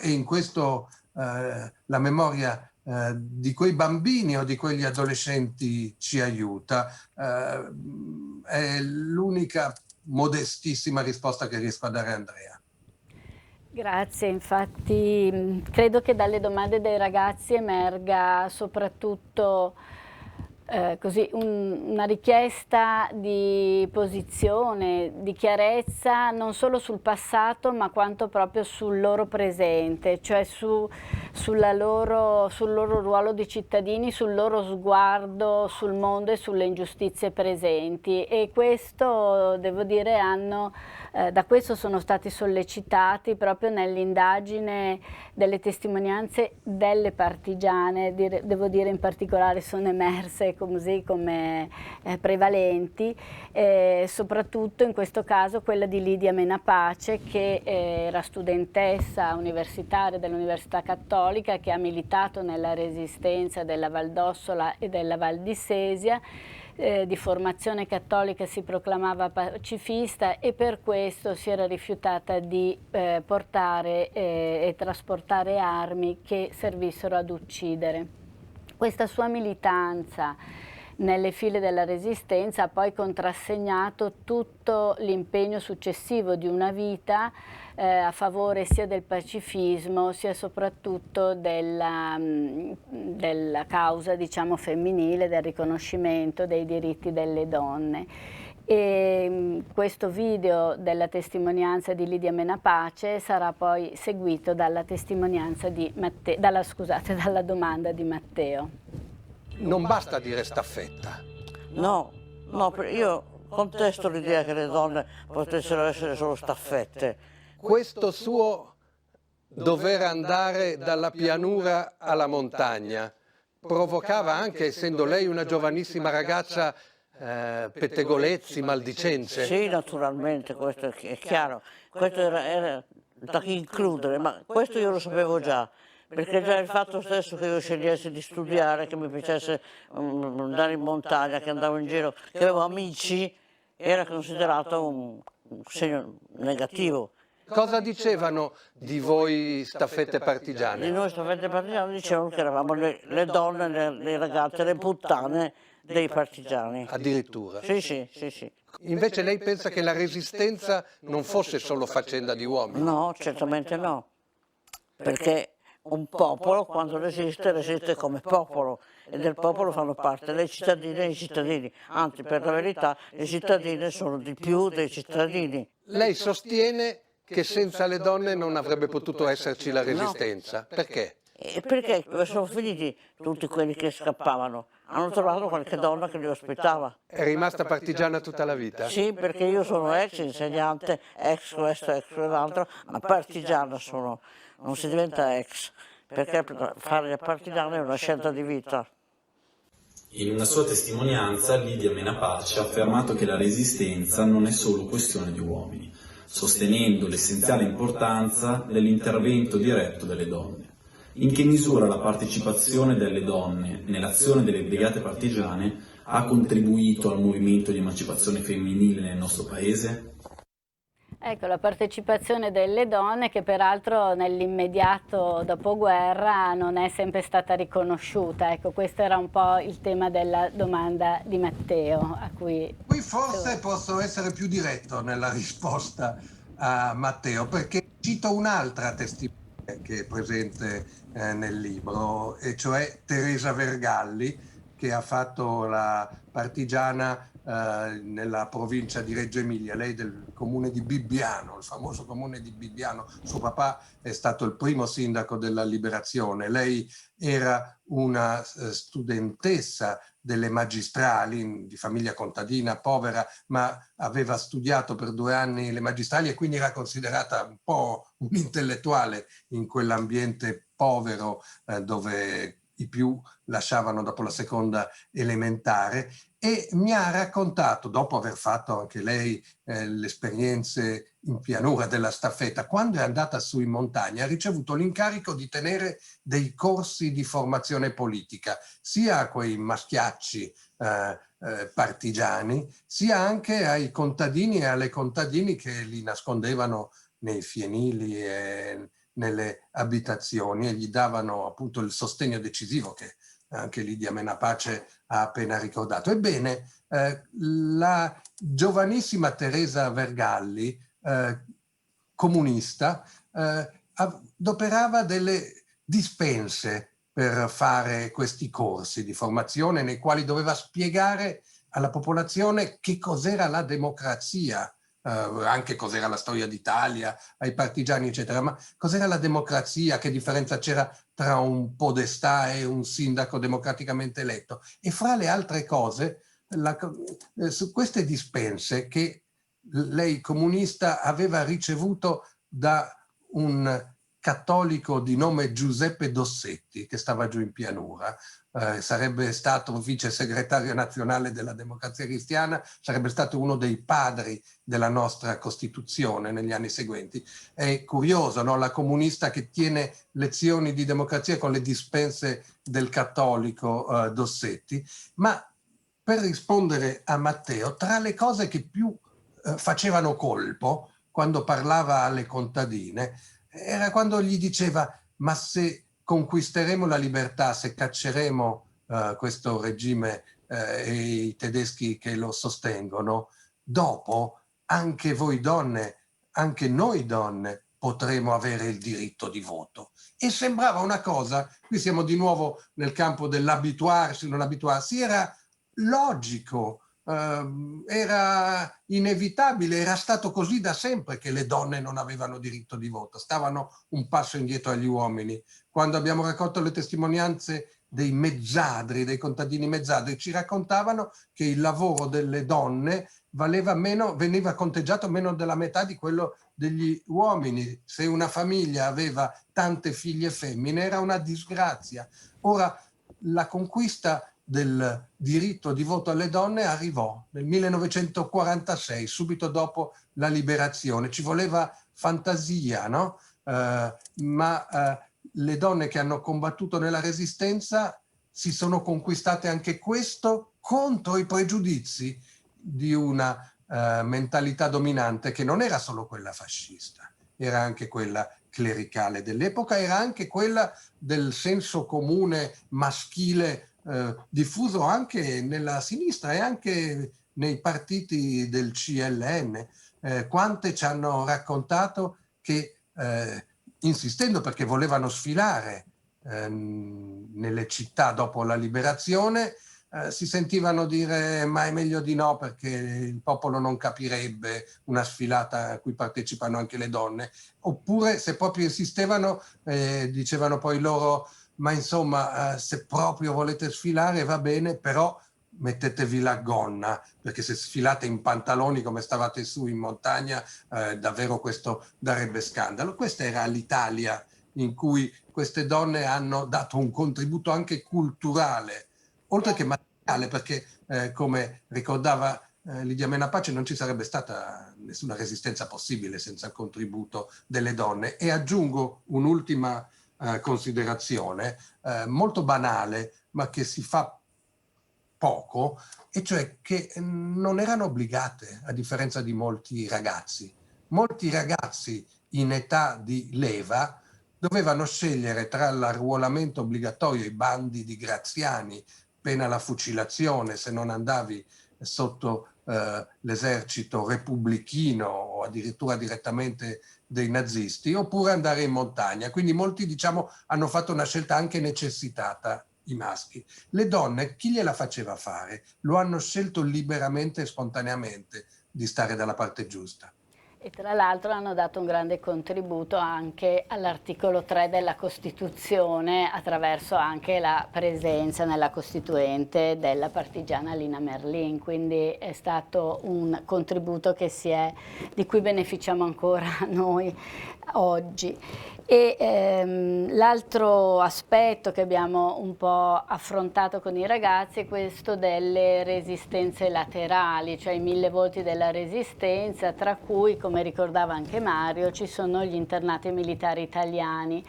e in questo la memoria di quei bambini o di quegli adolescenti ci aiuta. È l'unica modestissima risposta che riesco a dare a Andrea. Grazie, infatti credo che dalle domande dei ragazzi emerga soprattutto così una richiesta di posizione, di chiarezza non solo sul passato ma quanto proprio sul loro presente, cioè sul loro ruolo di cittadini, sul loro sguardo sul mondo e sulle ingiustizie presenti, e questo devo dire da questo sono stati sollecitati proprio nell'indagine delle testimonianze delle partigiane, devo dire in particolare sono emerse così come prevalenti, soprattutto in questo caso quella di Lidia Menapace, che era studentessa universitaria dell'Università Cattolica, che ha militato nella resistenza della Val d'Ossola e della Val di Sesia. Di formazione cattolica si proclamava pacifista e per questo si era rifiutata di portare e trasportare armi che servissero ad uccidere. Questa sua militanza nelle file della Resistenza ha poi contrassegnato tutto l'impegno successivo di una vita a favore sia del pacifismo sia soprattutto della causa, diciamo, femminile, del riconoscimento dei diritti delle donne. E questo video della testimonianza di Lidia Menapace sarà poi seguito dalla testimonianza di dalla domanda di Matteo. Non basta dire staffetta. No, io contesto l'idea che le donne potessero essere solo staffette. Questo suo dover andare dalla pianura alla montagna provocava anche, essendo lei una giovanissima ragazza, pettegolezzi, maldicenze? Sì, naturalmente, questo è chiaro. Questo era da includere, ma questo io lo sapevo già, perché già il fatto stesso che io scegliessi di studiare, che mi piacesse andare in montagna, che andavo in giro, che avevo amici, era considerato un segno negativo. Cosa dicevano di voi staffette Di partigiane? noi staffette partigiane dicevano che eravamo le donne, le ragazze, le puttane dei partigiani. Addirittura. Sì, sì, sì, sì. Invece lei pensa che la resistenza non fosse solo faccenda di uomini? No, certamente no, perché un popolo quando resiste come popolo e del popolo fanno parte le cittadine e i cittadini, anzi per la verità le cittadine sono di più dei cittadini. Lei sostiene che senza le donne non avrebbe potuto esserci la resistenza. Perché? E perché sono finiti tutti quelli che scappavano? Hanno trovato qualche donna che li ospitava. È rimasta partigiana tutta la vita? Sì, perché io sono ex insegnante, ex questo, ex quell'altro, ma partigiana sono, non si diventa ex, perché fare il partigiano è una scelta di vita. In una sua testimonianza, Lidia Menapace ha affermato che la resistenza non è solo questione di uomini, sostenendo l'essenziale importanza dell'intervento diretto delle donne. In che misura la partecipazione delle donne nell'azione delle brigate partigiane ha contribuito al movimento di emancipazione femminile nel nostro paese? Ecco, la partecipazione delle donne che peraltro nell'immediato dopoguerra non è sempre stata riconosciuta. Ecco, questo era un po' il tema della domanda di Matteo, a cui... Qui forse posso essere più diretto nella risposta a Matteo, perché cito un'altra testimonianza che è presente nel libro, e cioè Teresa Vergalli, che ha fatto la partigiana nella provincia di Reggio Emilia, lei del comune di Bibbiano, il famoso comune di Bibbiano. Suo papà è stato il primo sindaco della Liberazione, lei era una studentessa delle magistrali, di famiglia contadina, povera, ma aveva studiato per 2 anni le magistrali e quindi era considerata un po' un intellettuale in quell'ambiente povero dove i più lasciavano dopo la seconda elementare, e mi ha raccontato, dopo aver fatto anche lei le esperienze in pianura della staffetta, quando è andata su in montagna ha ricevuto l'incarico di tenere dei corsi di formazione politica, sia a quei maschiacci partigiani, sia anche ai contadini e alle contadini che li nascondevano nei fienili e nelle abitazioni e gli davano appunto il sostegno decisivo che anche Lidia Menapace ha appena ricordato. Ebbene, la giovanissima Teresa Vergalli, comunista, adoperava delle dispense per fare questi corsi di formazione nei quali doveva spiegare alla popolazione che cos'era la democrazia, anche cos'era la storia d'Italia, ai partigiani eccetera, ma cos'era la democrazia, che differenza c'era tra un podestà e un sindaco democraticamente eletto. E fra le altre cose, su queste dispense che lei comunista aveva ricevuto da un cattolico di nome Giuseppe Dossetti, che stava giù in pianura, sarebbe stato vice segretario nazionale della Democrazia Cristiana, sarebbe stato uno dei padri della nostra Costituzione negli anni seguenti. È curioso, no? La comunista che tiene lezioni di democrazia con le dispense del cattolico Dossetti. Ma per rispondere a Matteo, tra le cose che più facevano colpo quando parlava alle contadine era quando gli diceva: ma se conquisteremo la libertà, se cacceremo questo regime e i tedeschi che lo sostengono, dopo anche voi donne, anche noi donne potremo avere il diritto di voto. E sembrava una cosa, qui siamo di nuovo nel campo dell'abituarsi, non abituarsi, era logico, era inevitabile, era stato così da sempre che le donne non avevano diritto di voto, stavano un passo indietro agli uomini. Quando abbiamo raccolto le testimonianze dei mezzadri, dei contadini mezzadri, ci raccontavano che il lavoro delle donne valeva meno, veniva conteggiato meno della metà di quello degli uomini. Se una famiglia aveva tante figlie femmine era una disgrazia. Ora, la conquista del diritto di voto alle donne arrivò nel 1946, subito dopo la liberazione. Ci voleva fantasia, no? Ma le donne che hanno combattuto nella Resistenza si sono conquistate anche questo contro i pregiudizi di una mentalità dominante che non era solo quella fascista, era anche quella clericale dell'epoca, era anche quella del senso comune maschile diffuso anche nella sinistra e anche nei partiti del CLN. Quante ci hanno raccontato che, insistendo perché volevano sfilare nelle città dopo la liberazione, si sentivano dire ma è meglio di no perché il popolo non capirebbe una sfilata a cui partecipano anche le donne, oppure se proprio insistevano dicevano poi loro ma insomma se proprio volete sfilare va bene, però mettetevi la gonna, perché se sfilate in pantaloni come stavate su in montagna davvero questo darebbe scandalo. Questa era l'Italia in cui queste donne hanno dato un contributo anche culturale, oltre che materiale, perché come ricordava Lidia Menapace non ci sarebbe stata nessuna resistenza possibile senza il contributo delle donne. E aggiungo un'ultima considerazione molto banale, ma che si fa poco, e cioè che non erano obbligate, a differenza di molti ragazzi. Molti ragazzi in età di leva dovevano scegliere tra l'arruolamento obbligatorio, i bandi di Graziani, pena la fucilazione se non andavi sotto l'esercito repubblichino o addirittura direttamente dei nazisti, oppure andare in montagna. Quindi molti, diciamo, hanno fatto una scelta anche necessitata, i maschi. Le donne, chi gliela faceva fare? Lo hanno scelto liberamente e spontaneamente di stare dalla parte giusta. E tra l'altro hanno dato un grande contributo anche all'articolo 3 della Costituzione, attraverso anche la presenza nella Costituente della partigiana Lina Merlin, quindi è stato un contributo di cui beneficiamo ancora noi oggi. E l'altro aspetto che abbiamo un po' affrontato con i ragazzi è questo delle resistenze laterali, cioè i 1000 volti della resistenza, tra cui, come ricordava anche Mario, ci sono gli internati militari italiani.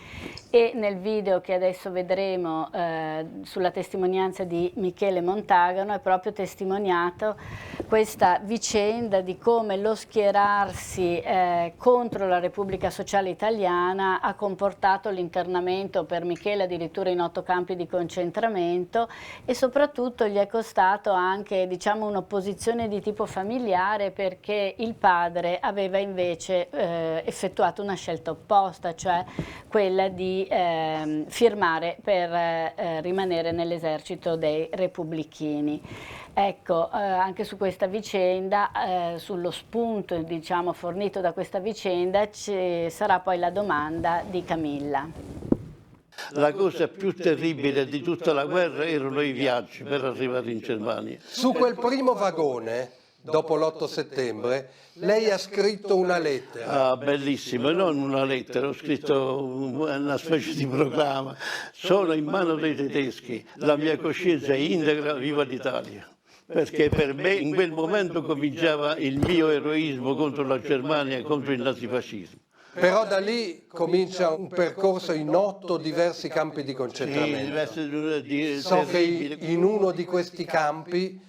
E nel video che adesso vedremo sulla testimonianza di Michele Montagano è proprio testimoniato questa vicenda di come lo schierarsi contro la Repubblica Sociale Italiana ha comportato l'internamento per Michele addirittura in 8 campi di concentramento, e soprattutto gli è costato anche, diciamo, un'opposizione di tipo familiare, perché il padre aveva invece effettuato una scelta opposta, cioè quella di firmare per rimanere nell'esercito dei repubblichini. Ecco, anche su questa vicenda, sullo spunto, diciamo, fornito da questa vicenda, ci sarà poi la domanda di Camilla. La cosa più terribile di tutta la guerra erano i viaggi per arrivare in Germania. Su quel primo vagone, dopo l'8 settembre, lei ha scritto una lettera. Ah, bellissimo, non una lettera, ho scritto una specie di proclama. Sono in mano dei tedeschi, la mia coscienza è integra, viva l'Italia. Perché per me in quel momento cominciava il mio eroismo contro la Germania e contro il nazifascismo. Però da lì comincia un percorso in 8 diversi campi di concentramento. Sì, so che in uno di questi campi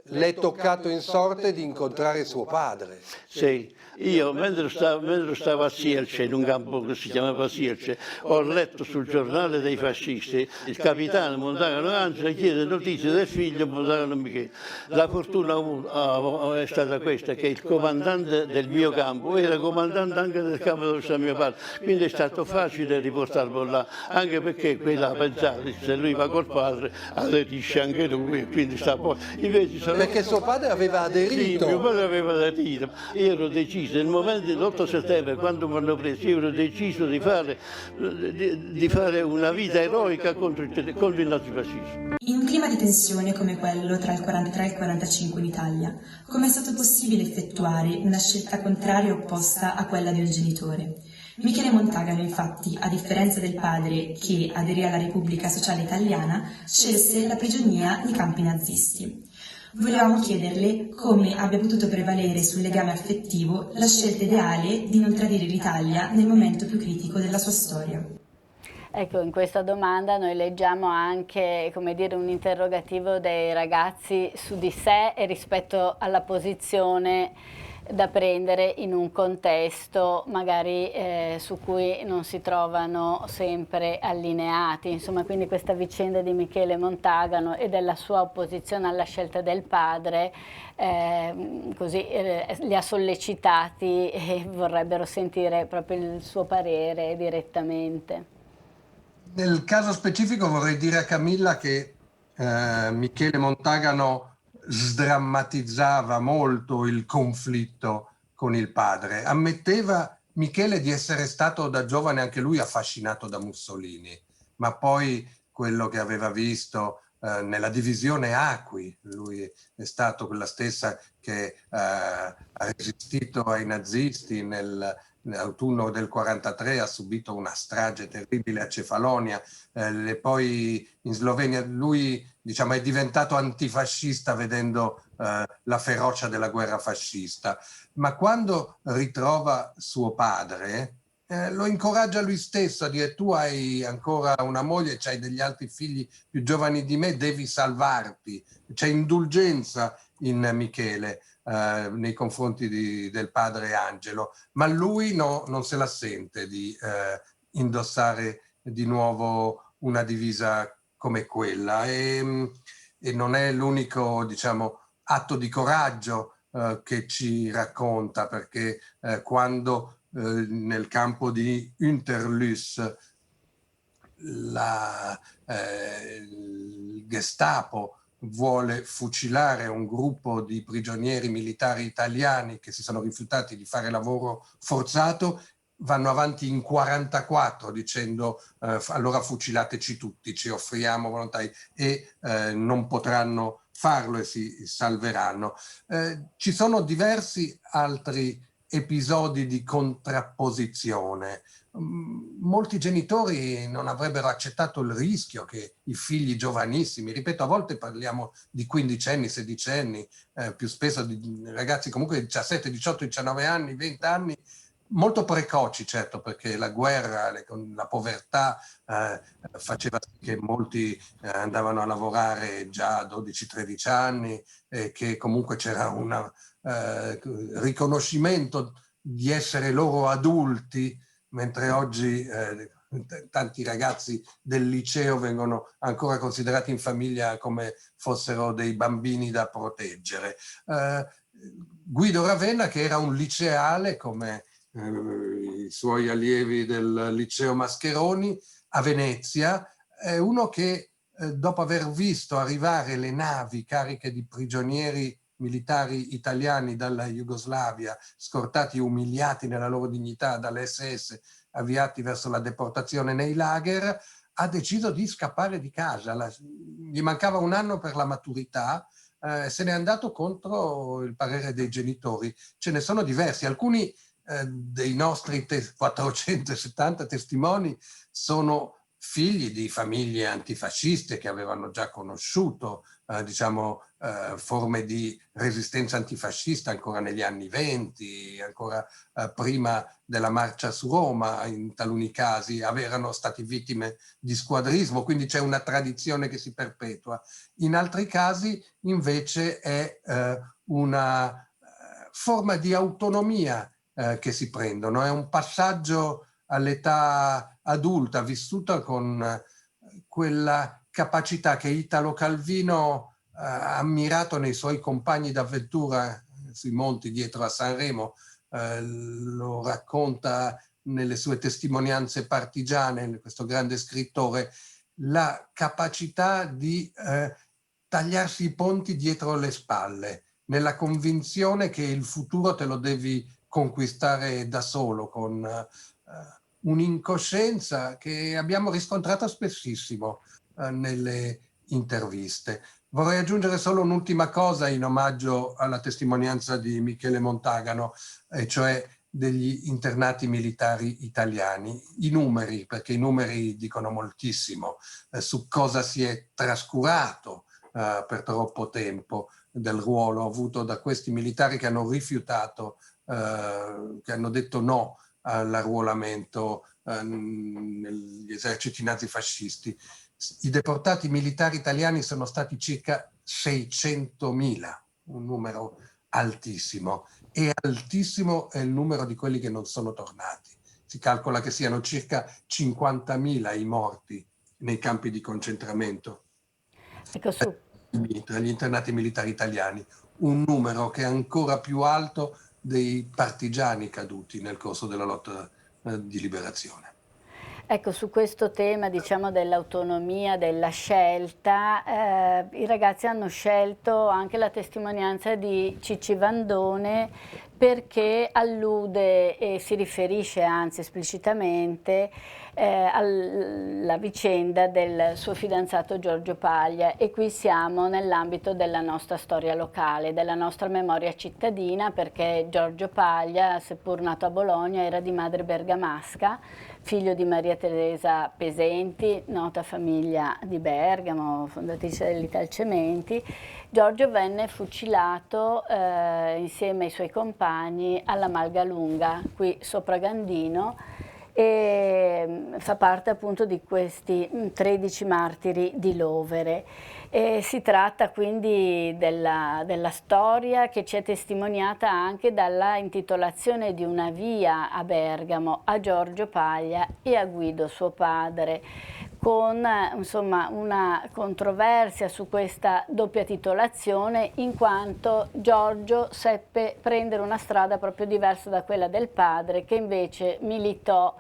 le è toccato in sorte di incontrare suo padre. Sì, io mentre stavo a Sierce, in un campo che si chiamava Sierce, ho letto sul giornale dei fascisti il capitano Montagano Angela chiede notizie del figlio Montagano Michele. La fortuna è stata questa, che il comandante del mio campo era comandante anche del campo dove sta mio padre, quindi è stato facile riportarlo là, anche perché quella ha pensato, se lui va col padre aderisce anche lui, quindi sta poi. Invece perché suo padre aveva aderito. Sì, mio padre aveva aderito. Io ero deciso, nel momento dell'8 settembre, quando mi hanno preso, io ero deciso di fare una vita eroica contro il nazifascismo. In un clima di tensione come quello tra il 43 e il 45 in Italia, come è stato possibile effettuare una scelta contraria e opposta a quella del genitore? Michele Montagano, infatti, a differenza del padre che aderì alla Repubblica Sociale Italiana, scelse la prigionia nei campi nazisti. Volevamo chiederle come abbia potuto prevalere sul legame affettivo la scelta ideale di non tradire l'Italia nel momento più critico della sua storia. Ecco, in questa domanda noi leggiamo anche, come dire, un interrogativo dei ragazzi su di sé e rispetto alla posizione da prendere in un contesto magari su cui non si trovano sempre allineati. Insomma, quindi questa vicenda di Michele Montagano e della sua opposizione alla scelta del padre li ha sollecitati e vorrebbero sentire proprio il suo parere direttamente. Nel caso specifico vorrei dire a Camilla che Michele Montagano sdrammatizzava molto il conflitto con il padre. Ammetteva Michele di essere stato da giovane anche lui affascinato da Mussolini, ma poi quello che aveva visto nella divisione Acqui, lui è stato quella stessa che ha resistito ai nazisti nell'autunno del 43, ha subito una strage terribile a Cefalonia, e poi in Slovenia lui, diciamo, è diventato antifascista vedendo la ferocia della guerra fascista, ma quando ritrova suo padre lo incoraggia lui stesso a dire: tu hai ancora una moglie, c'hai degli altri figli più giovani di me, devi salvarti. C'è indulgenza in Michele nei confronti del padre Angelo, ma lui non se la sente di indossare di nuovo una divisa come quella, e non è l'unico, diciamo, atto di coraggio che ci racconta, perché quando nel campo di Unterlüss il Gestapo vuole fucilare un gruppo di prigionieri militari italiani che si sono rifiutati di fare lavoro forzato, vanno avanti in 44 dicendo allora fucilateci tutti, ci offriamo volontari, e non potranno farlo e si salveranno. Ci sono diversi altri episodi di contrapposizione. Molti genitori non avrebbero accettato il rischio che i figli giovanissimi, ripeto, a volte parliamo di 15enni, 16enni, più spesso di ragazzi comunque di 17, 18, 19 anni, 20 anni, molto precoci, certo, perché la guerra, la povertà faceva sì che molti andavano a lavorare già a 12-13 anni, e che comunque c'era un riconoscimento di essere loro adulti, mentre oggi tanti ragazzi del liceo vengono ancora considerati in famiglia come fossero dei bambini da proteggere. Guido Ravenna, che era un liceale come i suoi allievi del liceo Mascheroni a Venezia, è uno che dopo aver visto arrivare le navi cariche di prigionieri militari italiani dalla Jugoslavia, scortati e umiliati nella loro dignità dalle SS, avviati verso la deportazione nei lager, ha deciso di scappare di casa. Gli mancava un anno per la maturità, se n'è andato contro il parere dei genitori. Ce ne sono diversi, alcuni dei nostri 470 testimoni sono figli di famiglie antifasciste che avevano già conosciuto forme di resistenza antifascista ancora negli anni 20, ancora prima della marcia su Roma, in taluni casi erano stati vittime di squadrismo, quindi c'è una tradizione che si perpetua. In altri casi invece è una forma di autonomia che si prendono, è un passaggio all'età adulta vissuta con quella capacità che Italo Calvino ha ammirato nei suoi compagni d'avventura sui monti dietro a Sanremo, lo racconta nelle sue testimonianze partigiane, questo grande scrittore, la capacità di tagliarsi i ponti dietro le spalle, nella convinzione che il futuro te lo devi conquistare da solo, con un'incoscienza che abbiamo riscontrato spessissimo nelle interviste. Vorrei aggiungere solo un'ultima cosa in omaggio alla testimonianza di Michele Montagano, e cioè degli internati militari italiani. I numeri, perché i numeri dicono moltissimo su cosa si è trascurato per troppo tempo del ruolo avuto da questi militari che hanno rifiutato, che hanno detto no all'arruolamento negli eserciti nazifascisti. I deportati militari italiani sono stati circa 600.000, un numero altissimo, e altissimo è il numero di quelli che non sono tornati. Si calcola che siano circa 50.000 i morti nei campi di concentramento tra gli internati militari italiani, un numero che è ancora più alto dei partigiani caduti nel corso della lotta di liberazione. Ecco, su questo tema, diciamo, dell'autonomia, della scelta, i ragazzi hanno scelto anche la testimonianza di Cicci Vandone, perché allude e si riferisce anzi esplicitamente alla vicenda del suo fidanzato Giorgio Paglia, e qui siamo nell'ambito della nostra storia locale, della nostra memoria cittadina, perché Giorgio Paglia, seppur nato a Bologna, era di madre bergamasca, figlio di Maria Teresa Pesenti, nota famiglia di Bergamo, fondatrice dell'Italcementi. Giorgio venne fucilato insieme ai suoi compagni alla Malgalunga, qui sopra Gandino, e fa parte appunto di questi 13 martiri di Lovere. Si tratta quindi della storia che ci è testimoniata anche dalla intitolazione di una via a Bergamo a Giorgio Paglia e a Guido suo padre, con insomma una controversia su questa doppia titolazione, in quanto Giorgio seppe prendere una strada proprio diversa da quella del padre, che invece militò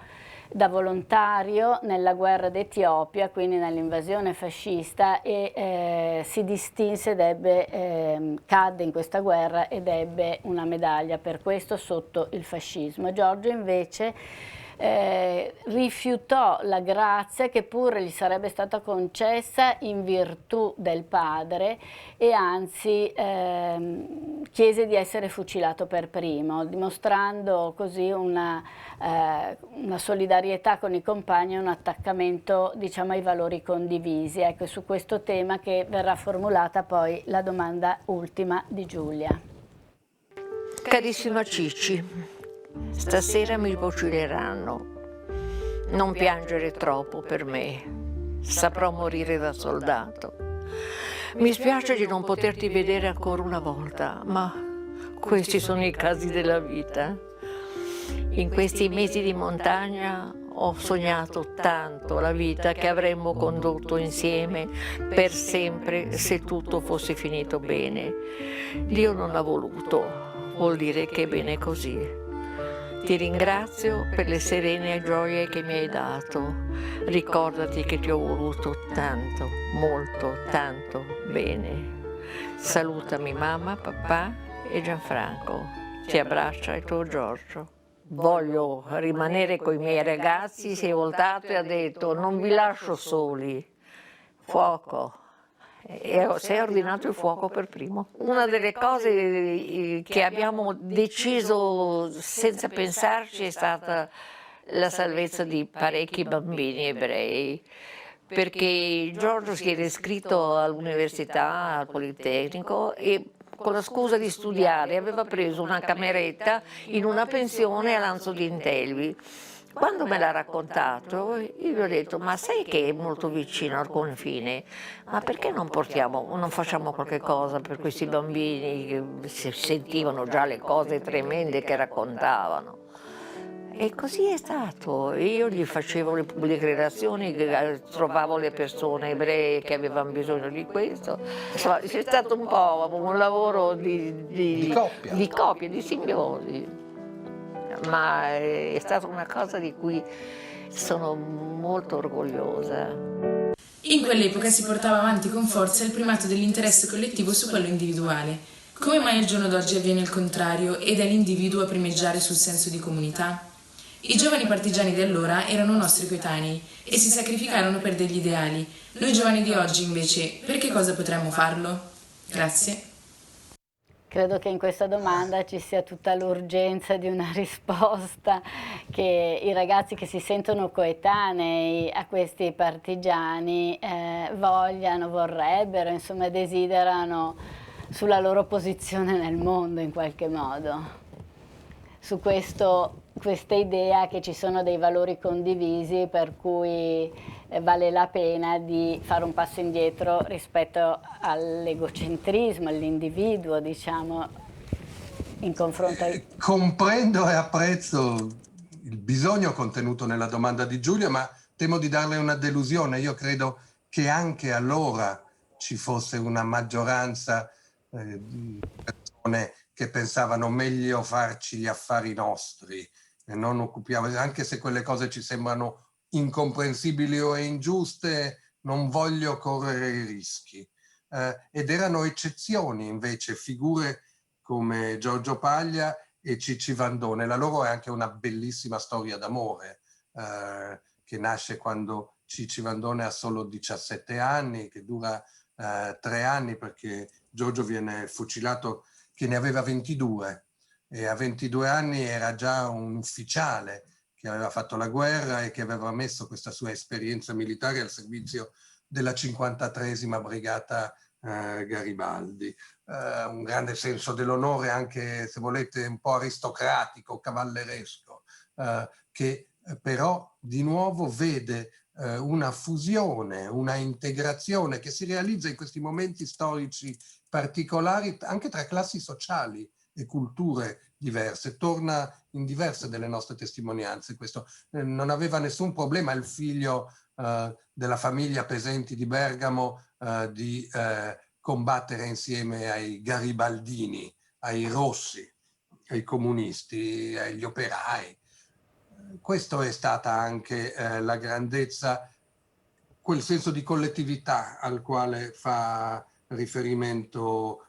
da volontario nella guerra d'Etiopia, quindi nell'invasione fascista, e si distinse ed cadde in questa guerra ed ebbe una medaglia per questo sotto il fascismo. Giorgio invece rifiutò la grazia che pure gli sarebbe stata concessa in virtù del padre, e anzi chiese di essere fucilato per primo, dimostrando così una solidarietà con i compagni e un attaccamento, diciamo, ai valori condivisi. Ecco, su questo tema che verrà formulata poi la domanda ultima di Giulia. Carissima Cicci, stasera mi fucileranno. Non piangere troppo per me, saprò morire da soldato. Mi spiace di non poterti vedere ancora una volta, ma questi sono i casi della vita. In questi mesi di montagna ho sognato tanto la vita che avremmo condotto insieme per sempre se tutto fosse finito bene. Dio non l'ha voluto, vuol dire che è bene così. Ti ringrazio per le serene gioie che mi hai dato. Ricordati che ti ho voluto tanto, molto, tanto bene. Salutami mamma, papà e Gianfranco. Ti abbraccia il tuo Giorgio. Voglio rimanere con i miei ragazzi, si è voltato e ha detto: non vi lascio soli. Fuoco. E si è ordinato il fuoco per primo. Una delle cose che abbiamo deciso senza pensarci è stata la salvezza di parecchi bambini ebrei, perché Giorgio si era iscritto all'università, al Politecnico, e con la scusa di studiare aveva preso una cameretta in una pensione a Lanzo d'Intelvi. Quando me l'ha raccontato, io gli ho detto: ma sai che è molto vicino al confine, ma perché non facciamo qualche cosa per questi bambini che si sentivano già le cose tremende che raccontavano? E così è stato. Io gli facevo le pubbliche relazioni, trovavo le persone ebree che avevano bisogno di questo. Insomma, c'è stato un po' un lavoro di coppia, di simbiosi. Ma è stata una cosa di cui sono molto orgogliosa. In quell'epoca si portava avanti con forza il primato dell'interesse collettivo su quello individuale. Come mai al giorno d'oggi avviene il contrario ed è l'individuo a primeggiare sul senso di comunità? I giovani partigiani di allora erano nostri coetanei e si sacrificarono per degli ideali. Noi giovani di oggi, invece, per che cosa potremmo farlo? Grazie. Credo che in questa domanda ci sia tutta l'urgenza di una risposta, che i ragazzi che si sentono coetanei a questi partigiani vorrebbero, insomma desiderano sulla loro posizione nel mondo in qualche modo. Su questa idea che ci sono dei valori condivisi per cui vale la pena di fare un passo indietro rispetto all'egocentrismo, all'individuo, diciamo, in confronto ai... Comprendo e apprezzo il bisogno contenuto nella domanda di Giulia, ma temo di darle una delusione. Io credo che anche allora ci fosse una maggioranza di persone che pensavano meglio farci gli affari nostri e non occupiamoci, anche se quelle cose ci sembrano incomprensibili o ingiuste, non voglio correre i rischi. Ed erano eccezioni invece figure come Giorgio Paglia e Cicci Vandone. La loro è anche una bellissima storia d'amore che nasce quando Cicci Vandone ha solo 17 anni, che dura 3 anni perché Giorgio viene fucilato che ne aveva 22 e a 22 anni era già un ufficiale che aveva fatto la guerra e che aveva messo questa sua esperienza militare al servizio della 53esima Brigata Garibaldi. Un grande senso dell'onore anche, se volete, un po' aristocratico, cavalleresco, che però di nuovo vede una fusione, una integrazione che si realizza in questi momenti storici particolari anche tra classi sociali e culture diverse. Torna in diverse delle nostre testimonianze questo. Non aveva nessun problema il figlio della famiglia Pesenti di Bergamo di combattere insieme ai garibaldini, ai rossi, ai comunisti, agli operai. Questo è stata anche la grandezza, quel senso di collettività al quale fa riferimento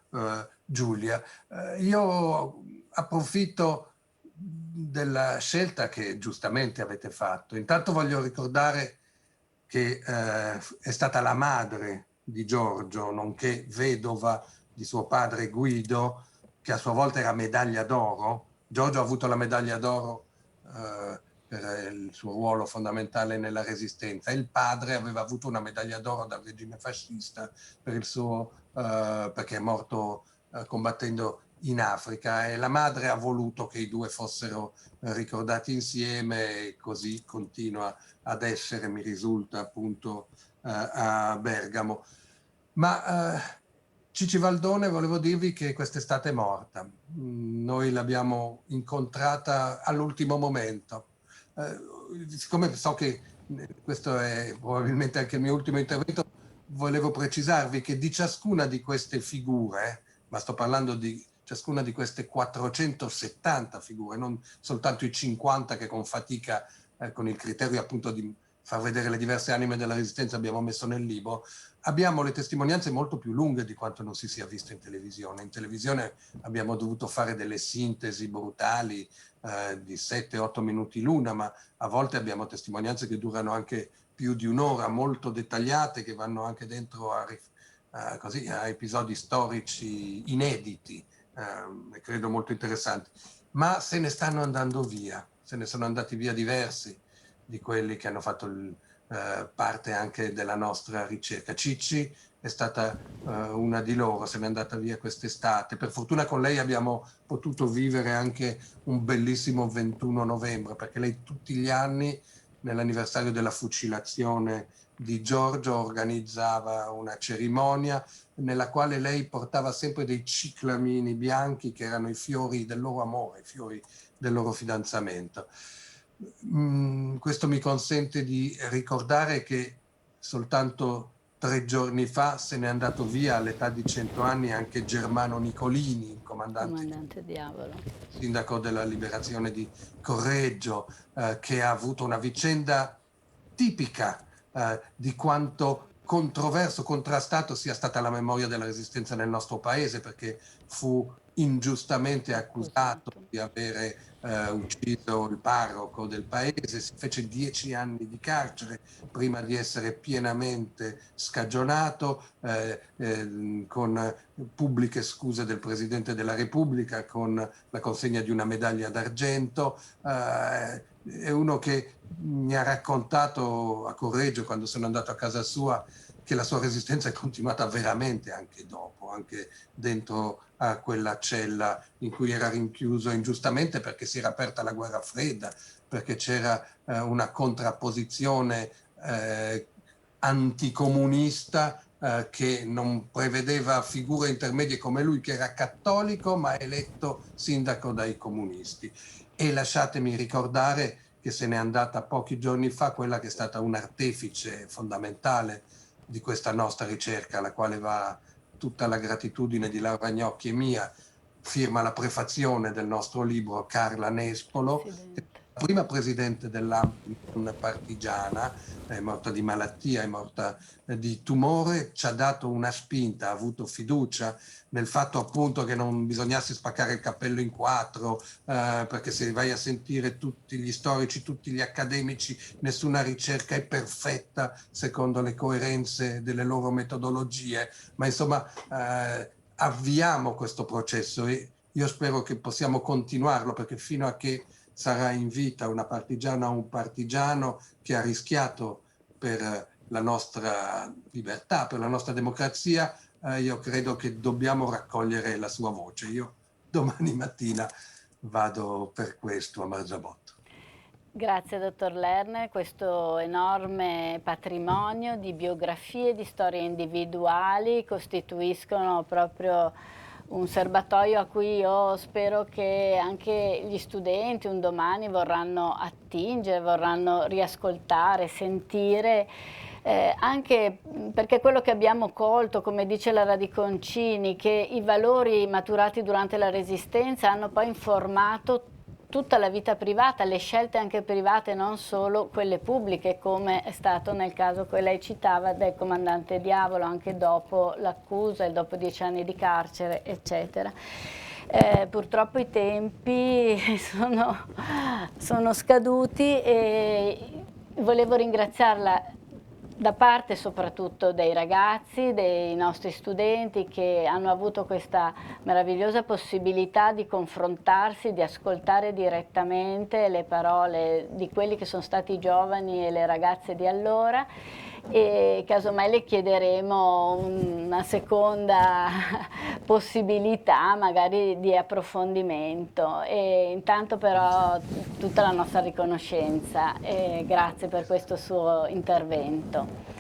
Giulia. Io approfitto della scelta che giustamente avete fatto. Intanto voglio ricordare che è stata la madre di Giorgio, nonché vedova di suo padre Guido, che a sua volta era medaglia d'oro. Giorgio ha avuto la medaglia d'oro per il suo ruolo fondamentale nella resistenza. Il padre aveva avuto una medaglia d'oro dal regime fascista per il suo, perché è morto combattendo in Africa, e la madre ha voluto che i due fossero ricordati insieme e così continua ad essere, mi risulta, appunto a Bergamo. Ma Cicci Valdone, volevo dirvi che quest'estate è morta. Noi l'abbiamo incontrata all'ultimo momento. Siccome so che questo è probabilmente anche il mio ultimo intervento, volevo precisarvi che di ciascuna di queste figure, ma sto parlando di ciascuna di queste 470 figure, non soltanto i 50 che con fatica, con il criterio appunto di far vedere le diverse anime della Resistenza abbiamo messo nel libro, abbiamo le testimonianze molto più lunghe di quanto non si sia visto in televisione. In televisione abbiamo dovuto fare delle sintesi brutali di 7-8 minuti l'una, ma a volte abbiamo testimonianze che durano anche più di un'ora, molto dettagliate, che vanno anche dentro a episodi storici inediti, credo molto interessanti. Ma se ne stanno andando via, se ne sono andati via diversi di quelli che hanno fatto parte anche della nostra ricerca. Cicci è stata una di loro, se n'è andata via quest'estate. Per fortuna con lei abbiamo potuto vivere anche un bellissimo 21 novembre, perché lei tutti gli anni, nell'anniversario della fucilazione di Giorgio, organizzava una cerimonia nella quale lei portava sempre dei ciclamini bianchi che erano i fiori del loro amore, i fiori del loro fidanzamento. Questo mi consente di ricordare che soltanto 3 giorni fa se n'è andato via all'età di 100 anni anche Germano Nicolini, il comandante Diavolo, sindaco della liberazione di Correggio, che ha avuto una vicenda tipica di quanto controverso, contrastato sia stata la memoria della Resistenza nel nostro paese, perché fu ingiustamente accusato di avere ucciso il parroco del paese, si fece 10 anni di carcere prima di essere pienamente scagionato, con pubbliche scuse del Presidente della Repubblica, con la consegna di una medaglia d'argento. È uno che mi ha raccontato a Correggio, quando sono andato a casa sua, che la sua resistenza è continuata veramente anche dopo, anche dentro a quella cella in cui era rinchiuso ingiustamente, perché si era aperta la guerra fredda, perché c'era una contrapposizione anticomunista che non prevedeva figure intermedie come lui, che era cattolico ma eletto sindaco dai comunisti. E lasciatemi ricordare che se n'è andata pochi giorni fa quella che è stata un artefice fondamentale di questa nostra ricerca, alla quale va tutta la gratitudine di Laura Gnocchi e mia. Firma la prefazione del nostro libro Carla Nespolo, la prima presidente dell'ANPI partigiana, è morta di malattia, è morta di tumore, ci ha dato una spinta, ha avuto fiducia nel fatto appunto che non bisognasse spaccare il cappello in quattro, perché se vai a sentire tutti gli storici, tutti gli accademici, nessuna ricerca è perfetta secondo le coerenze delle loro metodologie, ma insomma avviamo questo processo e io spero che possiamo continuarlo, perché fino a che sarà in vita una partigiana o un partigiano che ha rischiato per la nostra libertà, per la nostra democrazia, io credo che dobbiamo raccogliere la sua voce. Io domani mattina vado per questo a Marzabotto. Grazie dottor Lerner, questo enorme patrimonio di biografie, di storie individuali costituiscono proprio un serbatoio a cui io spero che anche gli studenti un domani vorranno attingere, vorranno riascoltare, sentire, anche perché quello che abbiamo colto, come dice la Radiconcini, che i valori maturati durante la Resistenza hanno poi informato tutta la vita privata, le scelte anche private, non solo quelle pubbliche, come è stato nel caso che lei citava del comandante Diavolo, anche dopo l'accusa e dopo 10 anni di carcere, eccetera. Purtroppo i tempi sono scaduti e volevo ringraziarla da parte soprattutto dei ragazzi, dei nostri studenti che hanno avuto questa meravigliosa possibilità di confrontarsi, di ascoltare direttamente le parole di quelli che sono stati i giovani e le ragazze di allora, e casomai le chiederemo una seconda possibilità magari di approfondimento. E intanto però tutta la nostra riconoscenza e grazie per questo suo intervento.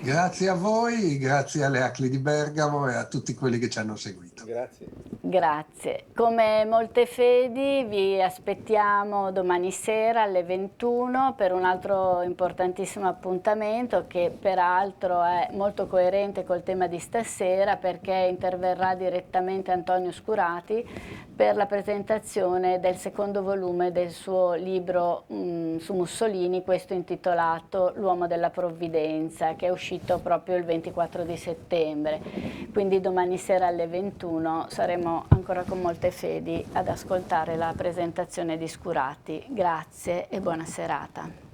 Grazie a voi, grazie alle ACLI di Bergamo e a tutti quelli che ci hanno seguito. Grazie. Grazie. Come Molte Fedi vi aspettiamo domani sera alle 21 per un altro importantissimo appuntamento che peraltro è molto coerente col tema di stasera, perché interverrà direttamente Antonio Scurati per la presentazione del secondo volume del suo libro su Mussolini, questo intitolato L'uomo della provvidenza, che è uscito proprio il 24 di settembre. Quindi domani sera alle 21 saremo ancora con Molte Fedi ad ascoltare la presentazione di Scurati. Grazie e buona serata.